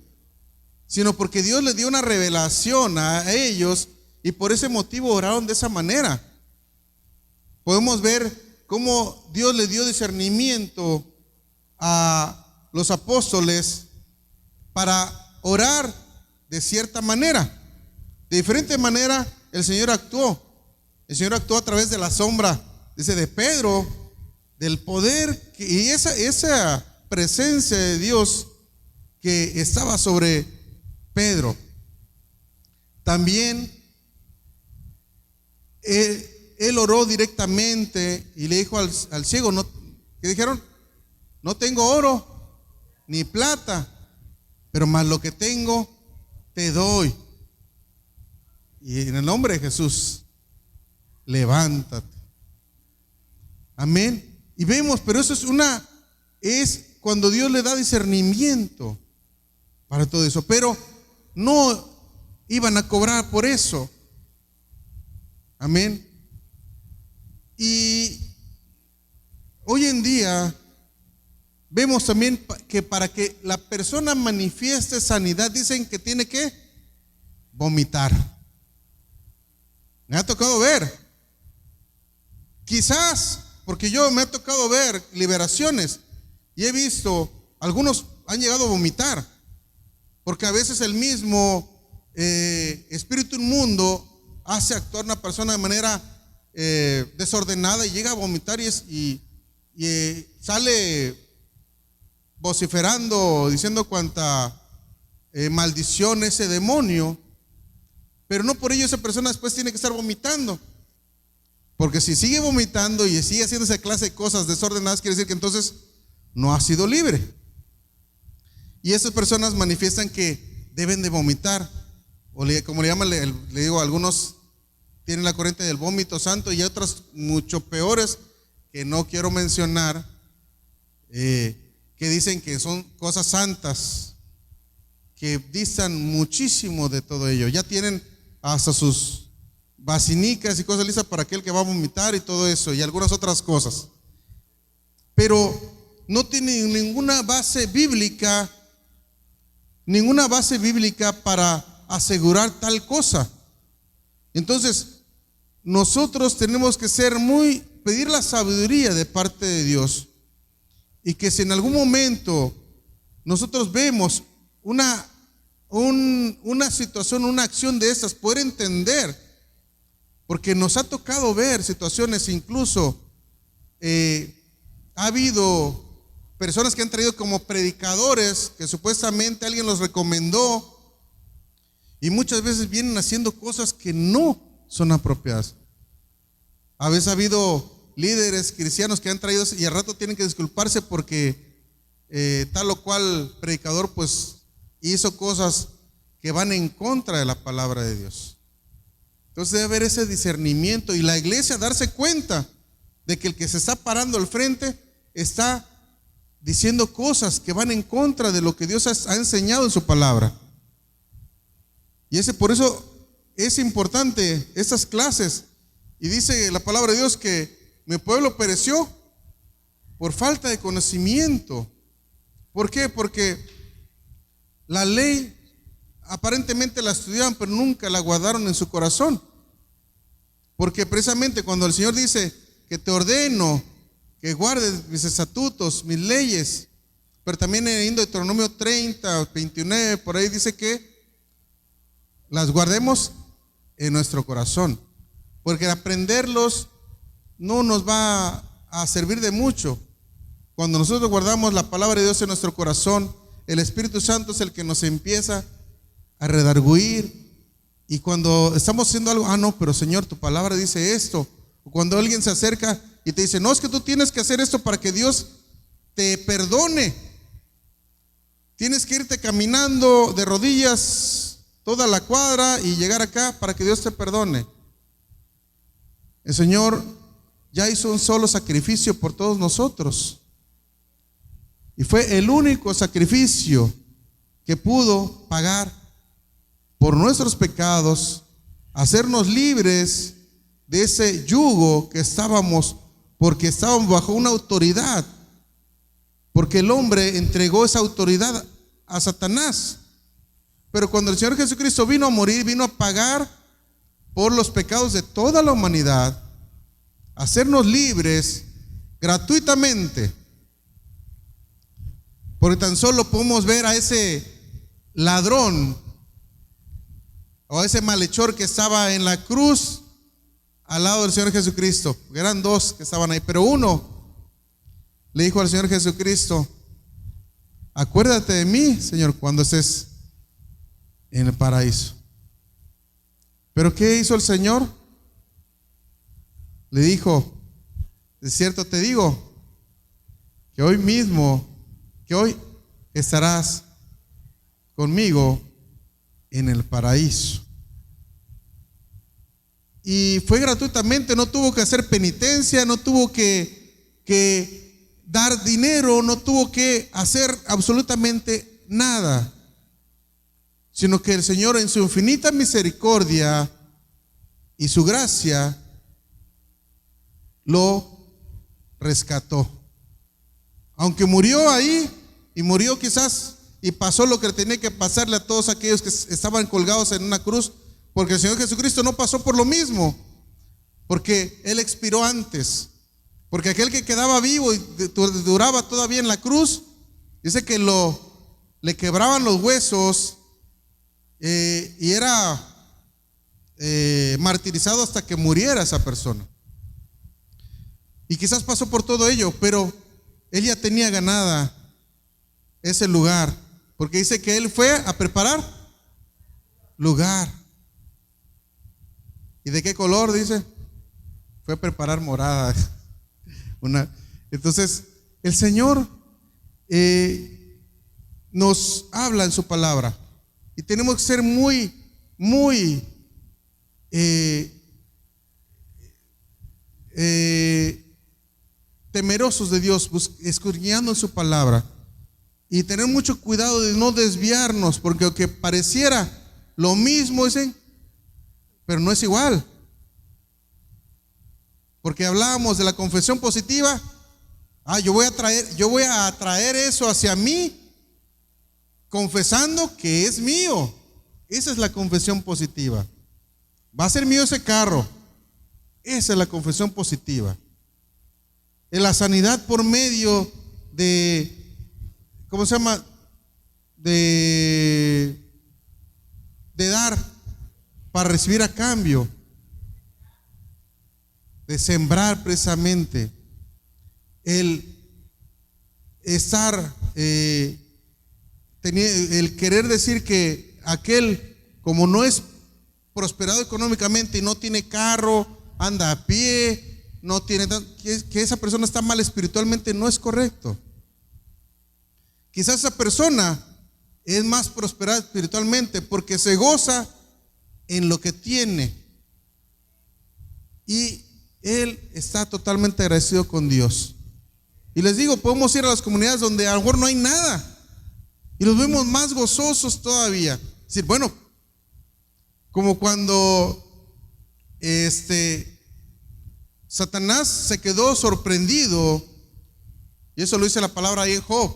sino porque Dios les dio una revelación a ellos y por ese motivo oraron de esa manera. Podemos ver cómo Dios le dio discernimiento a los apóstoles para orar de cierta manera. De diferente manera el Señor actuó. El Señor actuó a través de la sombra, dice, de Pedro, del poder y esa presencia de Dios que estaba sobre Pedro. También él oró directamente y le dijo al ciego, ¿qué dijeron? No tengo oro ni plata, pero más lo que tengo te doy. Y en el nombre de Jesús, levántate. Amén. Y vemos, pero eso es cuando Dios le da discernimiento para todo eso. Pero no iban a cobrar por eso. Amén. Y hoy en día vemos también que para que la persona manifieste sanidad, dicen que tiene que vomitar. Me ha tocado ver. Quizás, porque yo me ha tocado ver liberaciones y he visto, algunos han llegado a vomitar, porque a veces el mismo espíritu inmundo hace actuar a una persona de manera desordenada y llega a vomitar y sale vociferando, diciendo cuánta maldición ese demonio, pero no por ello esa persona después tiene que estar vomitando, porque si sigue vomitando y sigue haciendo esa clase de cosas desordenadas, quiere decir que entonces no ha sido libre. Y esas personas manifiestan que deben de vomitar, o como le llaman, le digo, algunos tienen la corriente del vómito santo y otras mucho peores que no quiero mencionar, que dicen que son cosas santas, que distan muchísimo de todo ello. Ya tienen hasta sus vacinicas y cosas listas para aquel que va a vomitar y todo eso, y algunas otras cosas. Pero no tiene ninguna base bíblica para asegurar tal cosa. Entonces, nosotros tenemos que pedir la sabiduría de parte de Dios, y que si en algún momento nosotros vemos una situación, una acción de esas, poder entender, porque nos ha tocado ver situaciones, incluso ha habido personas que han traído como predicadores que supuestamente alguien los recomendó, y muchas veces vienen haciendo cosas que no son apropiadas. A veces ha habido líderes cristianos que han traído y al rato tienen que disculparse porque tal o cual predicador pues hizo cosas que van en contra de la palabra de Dios. Entonces debe haber ese discernimiento y la iglesia darse cuenta de que el que se está parando al frente está diciendo cosas que van en contra de lo que Dios ha enseñado en su palabra. Y por eso es importante estas clases. Y dice la palabra de Dios que mi pueblo pereció por falta de conocimiento. ¿Por qué? Porque la ley aparentemente la estudiaban, pero nunca la guardaron en su corazón. Porque precisamente cuando el Señor dice que te ordeno que guardes mis estatutos, mis leyes, pero también en Deuteronomio 30, 29, por ahí dice que las guardemos en nuestro corazón, porque aprenderlos no nos va a servir de mucho. Cuando nosotros guardamos la palabra de Dios en nuestro corazón, el Espíritu Santo es el que nos empieza a redarguir, y cuando estamos haciendo algo, no, pero Señor, tu palabra dice esto. O cuando alguien se acerca y te dice, no, es que tú tienes que hacer esto para que Dios te perdone, tienes que irte caminando de rodillas toda la cuadra y llegar acá para que Dios te perdone. El Señor ya hizo un solo sacrificio por todos nosotros, y fue el único sacrificio que pudo pagar por nuestros pecados, hacernos libres de ese yugo que estábamos, porque estábamos bajo una autoridad, porque el hombre entregó esa autoridad a Satanás. Pero cuando el Señor Jesucristo vino a morir, vino a pagar por los pecados de toda la humanidad, hacernos libres gratuitamente. Porque tan solo podemos ver a ese ladrón o a ese malhechor que estaba en la cruz al lado del Señor Jesucristo. Eran dos que estaban ahí, pero uno le dijo al Señor Jesucristo, acuérdate de mí, Señor, cuando estés en el paraíso. Pero ¿qué hizo el Señor? Le dijo, de cierto te digo que hoy estarás conmigo en el paraíso. Y fue gratuitamente, no tuvo que hacer penitencia, no tuvo que dar dinero, no tuvo que hacer absolutamente nada, sino que el Señor en su infinita misericordia y su gracia lo rescató. Aunque murió ahí, y murió quizás, y pasó lo que tenía que pasarle a todos aquellos que estaban colgados en una cruz, porque el Señor Jesucristo no pasó por lo mismo, porque Él expiró antes. Porque aquel que quedaba vivo y duraba todavía en la cruz, dice que le quebraban los huesos, y era martirizado hasta que muriera esa persona. Y quizás pasó por todo ello, pero él ya tenía ganada ese lugar, porque dice que él fue a preparar lugar. ¿Y de qué color? Dice, fue a preparar morada. Entonces, el Señor nos habla en su palabra y tenemos que ser muy temerosos de Dios, escudriñando en su palabra y tener mucho cuidado de no desviarnos, porque aunque pareciera lo mismo, dicen, pero no es igual. Porque hablábamos de la confesión positiva. Yo voy a atraer eso hacia mí, confesando que es mío. Esa es la confesión positiva. Va a ser mío ese carro. Esa es la confesión positiva. En la sanidad por medio de, ¿cómo se llama? De dar para recibir a cambio, de sembrar precisamente, el estar, el querer decir que aquel, como no es prosperado económicamente y no tiene carro, anda a pie, no tiene, que esa persona está mal espiritualmente, no es correcto. Quizás esa persona es más prosperada espiritualmente porque se goza en lo que tiene y él está totalmente agradecido con Dios. Y les digo, podemos ir a las comunidades donde a lo mejor no hay nada y los vemos más gozosos todavía. Es decir, bueno, como cuando Satanás se quedó sorprendido, y eso lo dice la palabra ahí en Job,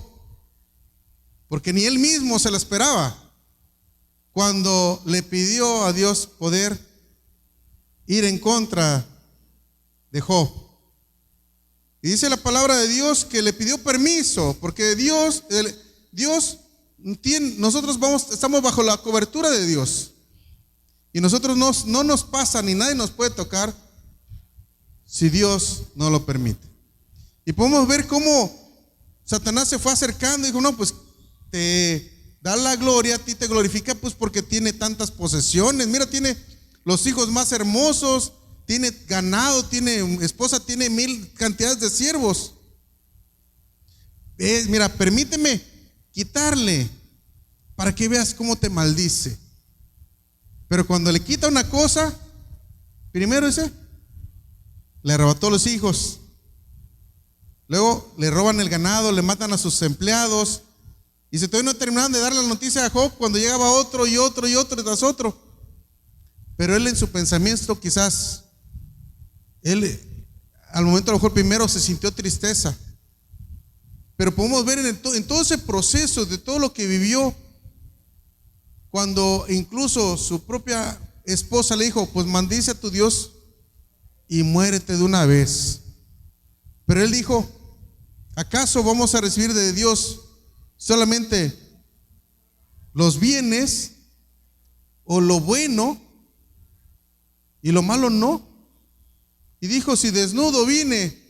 porque ni él mismo se lo esperaba, cuando le pidió a Dios poder ir en contra de Job. Y dice la palabra de Dios que le pidió permiso, porque Dios nosotros estamos bajo la cobertura de Dios, y nosotros no nos pasa ni nadie nos puede tocar si Dios no lo permite. Y podemos ver cómo Satanás se fue acercando y dijo, no, pues te da la gloria, a ti te glorifica, pues porque tiene tantas posesiones. Mira, tiene los hijos más hermosos, tiene ganado, tiene esposa, tiene 1000 cantidades de siervos. Mira, permíteme quitarle para que veas cómo te maldice. Pero cuando le quita una cosa, primero le arrebató los hijos, luego le roban el ganado, le matan a sus empleados, y se todavía no terminaron de darle la noticia a Job cuando llegaba otro y otro y otro tras otro. Pero él en su pensamiento quizás, él al momento a lo mejor primero se sintió tristeza, pero podemos ver en todo ese proceso de todo lo que vivió, cuando incluso su propia esposa le dijo, pues maldice a tu Dios y muérete de una vez. Pero él dijo, ¿acaso vamos a recibir de Dios solamente los bienes o lo bueno y lo malo no? Y dijo, si desnudo vine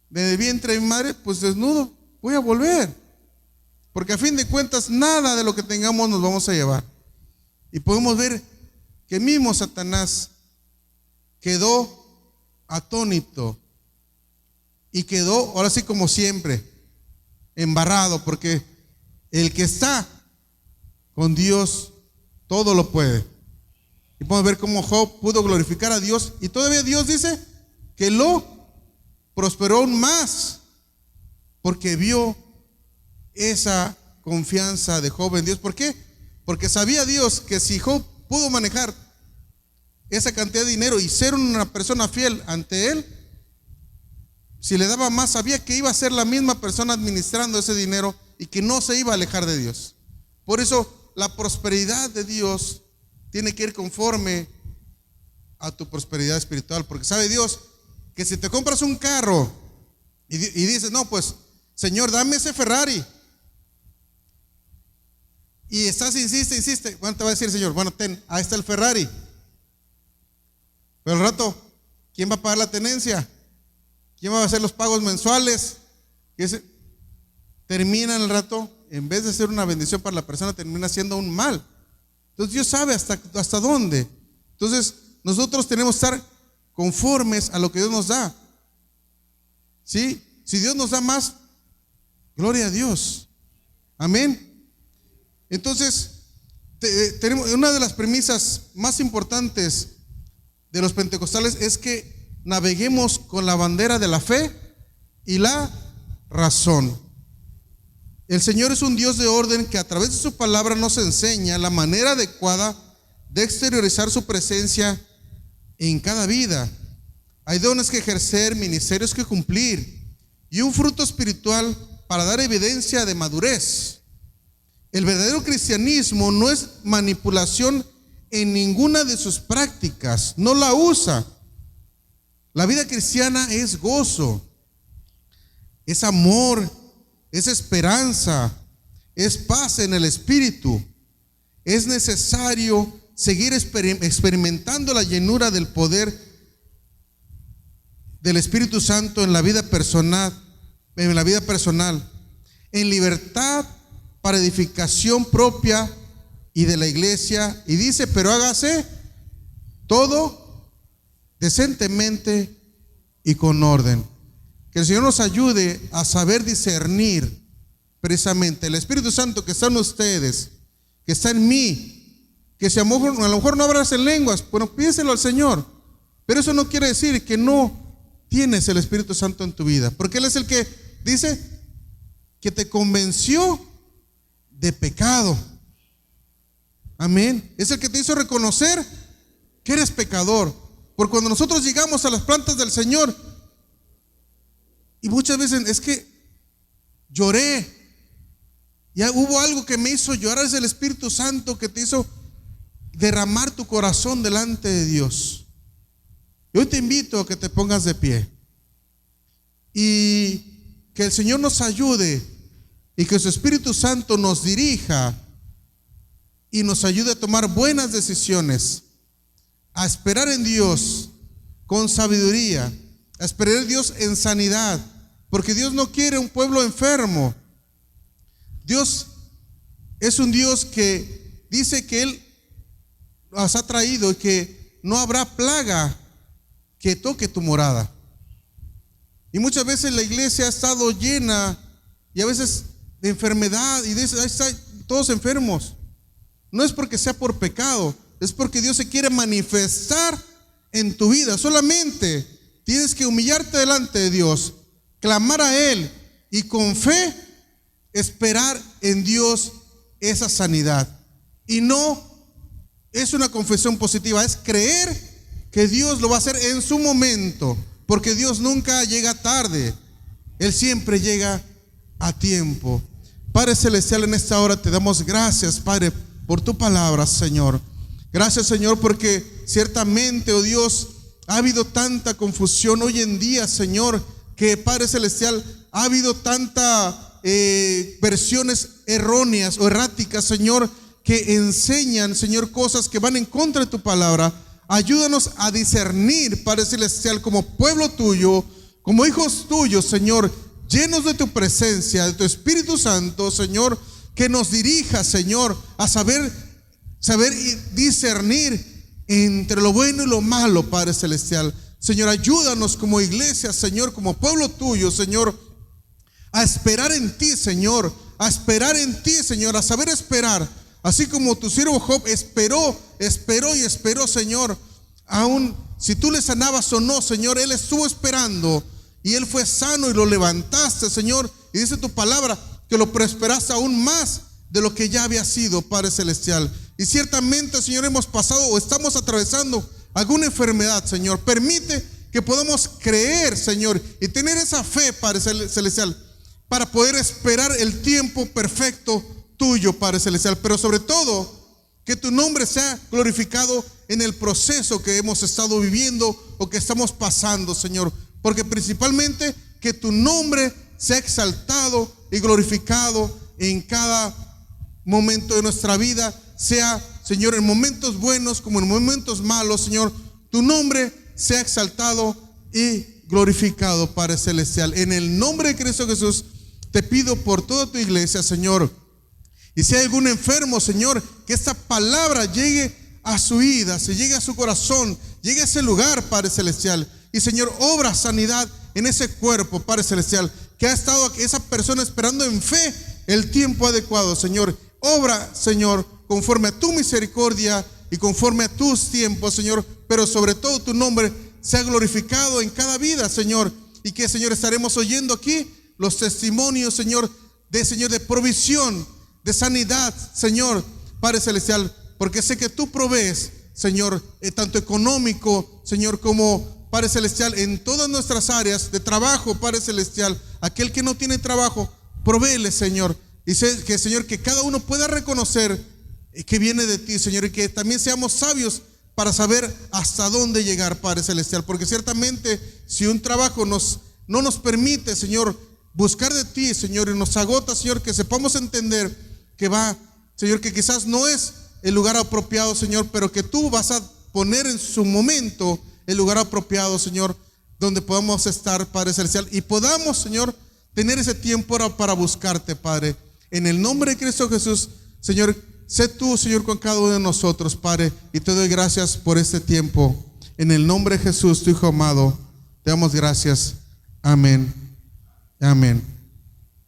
de vientre de mi madre, pues desnudo voy a volver, porque a fin de cuentas nada de lo que tengamos nos vamos a llevar. Y podemos ver que mismo Satanás quedó atónito y quedó, ahora sí como siempre, embarrado, porque el que está con Dios todo lo puede. Y podemos ver cómo Job pudo glorificar a Dios, y todavía Dios dice que lo prosperó aún más, porque vio esa confianza de Job en Dios. ¿Por qué? Porque sabía Dios que si Job pudo manejar esa cantidad de dinero y ser una persona fiel ante él, si le daba más, sabía que iba a ser la misma persona administrando ese dinero y que no se iba a alejar de Dios. Por eso la prosperidad de Dios tiene que ir conforme a tu prosperidad espiritual, porque sabe Dios que si te compras un carro y dices, no, pues Señor, dame ese Ferrari, y estás, insiste, bueno, te va a decir el Señor, bueno, ahí está el Ferrari. Pero al rato, ¿quién va a pagar la tenencia? ¿Quién va a hacer los pagos mensuales? Termina el rato, en vez de ser una bendición para la persona, termina siendo un mal. Entonces Dios sabe hasta dónde. Entonces nosotros tenemos que estar conformes a lo que Dios nos da. ¿Sí? Si Dios nos da más, gloria a Dios. Amén. Entonces, tenemos una de las premisas más importantes de los pentecostales es que naveguemos con la bandera de la fe y la razón. El Señor es un Dios de orden que a través de su palabra nos enseña la manera adecuada de exteriorizar su presencia en cada vida. Hay dones que ejercer, ministerios que cumplir y un fruto espiritual para dar evidencia de madurez. El verdadero cristianismo no es manipulación en ninguna de sus prácticas, no la usa. La vida cristiana es gozo, es amor, es esperanza, es paz en el espíritu. Es necesario seguir experimentando la llenura del poder del Espíritu Santo en la vida personal, en libertad para edificación propia y de la iglesia. Y dice, pero hágase todo decentemente y con orden. Que el Señor nos ayude a saber discernir precisamente el Espíritu Santo que está en ustedes, que está en mí, que si a lo mejor no hablas en lenguas, bueno, pídeselo al Señor, pero eso no quiere decir que no tienes el Espíritu Santo en tu vida, porque Él es el que dice que te convenció de pecado. Amén. Es el que te hizo reconocer que eres pecador. Porque cuando nosotros llegamos a las plantas del Señor, y muchas veces es que lloré, ya hubo algo que me hizo llorar, es el Espíritu Santo que te hizo derramar tu corazón delante de Dios. Y hoy te invito a que te pongas de pie y que el Señor nos ayude y que su Espíritu Santo nos dirija y nos ayude a tomar buenas decisiones, a esperar en Dios con sabiduría, a esperar en Dios en sanidad, porque Dios no quiere un pueblo enfermo. Dios es un Dios que dice que Él nos ha traído y que no habrá plaga que toque tu morada. Y muchas veces la iglesia ha estado llena y a veces de enfermedad y ahí están todos enfermos. No es porque sea por pecado, es porque Dios se quiere manifestar en tu vida. Solamente tienes que humillarte delante de Dios, clamar a Él y con fe esperar en Dios esa sanidad. Y no es una confesión positiva, es creer que Dios lo va a hacer en su momento, porque Dios nunca llega tarde, Él siempre llega a tiempo. Padre Celestial, en esta hora te damos gracias, Padre, por tu palabra, Señor. Gracias, Señor, porque ciertamente, oh Dios, ha habido tanta confusión hoy en día, Señor, que Padre Celestial, ha habido tantas versiones erróneas o erráticas, Señor, que enseñan, Señor, cosas que van en contra de tu palabra. Ayúdanos a discernir, Padre Celestial, como pueblo tuyo, como hijos tuyos, Señor, llenos de tu presencia, de tu Espíritu Santo, Señor, que nos dirija, Señor, a saber y discernir entre lo bueno y lo malo, Padre Celestial. Señor, ayúdanos como iglesia, Señor, como pueblo tuyo, Señor, a esperar en ti, Señor, a esperar en ti, Señor, a saber esperar. Así como tu siervo Job esperó, Señor, aún si tú le sanabas o no, Señor, él estuvo esperando y él fue sano y lo levantaste, Señor, y dice tu palabra que lo prosperaste aún más de lo que ya había sido, Padre Celestial. Y ciertamente, Señor, hemos pasado o estamos atravesando alguna enfermedad, Señor. Permite que podamos creer, Señor, y tener esa fe, Padre Celestial, para poder esperar el tiempo perfecto tuyo, Padre Celestial. Pero sobre todo, que tu nombre sea glorificado en el proceso que hemos estado viviendo o que estamos pasando, Señor. Porque principalmente que tu nombre sea exaltado y glorificado en cada momento de nuestra vida, sea, Señor, en momentos buenos como en momentos malos, Señor, tu nombre sea exaltado y glorificado, Padre Celestial. En el nombre de Cristo Jesús, te pido por toda tu iglesia, Señor. Y si hay algún enfermo, Señor, que esta palabra llegue a su vida, se llegue a su corazón, llegue a ese lugar, Padre Celestial. Y Señor, obra sanidad en ese cuerpo, Padre Celestial, que ha estado esa persona esperando en fe el tiempo adecuado, Señor. Obra, Señor, conforme a tu misericordia y conforme a tus tiempos, Señor. Pero sobre todo tu nombre sea glorificado en cada vida, Señor. Y que, Señor, estaremos oyendo aquí los testimonios, Señor, de provisión, de sanidad, Señor, Padre Celestial. Porque sé que tú provees, Señor, tanto económico, Señor, como, Padre Celestial, en todas nuestras áreas de trabajo, Padre Celestial. Aquel que no tiene trabajo, provéele, Señor. Y sé que, Señor, que cada uno pueda reconocer que viene de ti, Señor, y que también seamos sabios para saber hasta dónde llegar, Padre Celestial. Porque ciertamente si un trabajo no nos permite, Señor, buscar de ti, Señor, y nos agota, Señor, que sepamos entender que va, Señor, que quizás no es el lugar apropiado, Señor, pero que tú vas a poner en su momento el lugar apropiado, Señor, donde podamos estar, Padre Celestial, y podamos, Señor, tener ese tiempo para buscarte, Padre. En el nombre de Cristo Jesús, Señor, sé tú, Señor, con cada uno de nosotros, Padre, y te doy gracias por este tiempo. En el nombre de Jesús, tu Hijo amado, te damos gracias. Amén. Amén.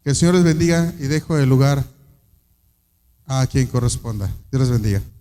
Que el Señor les bendiga y dejo el lugar a quien corresponda. Dios les bendiga.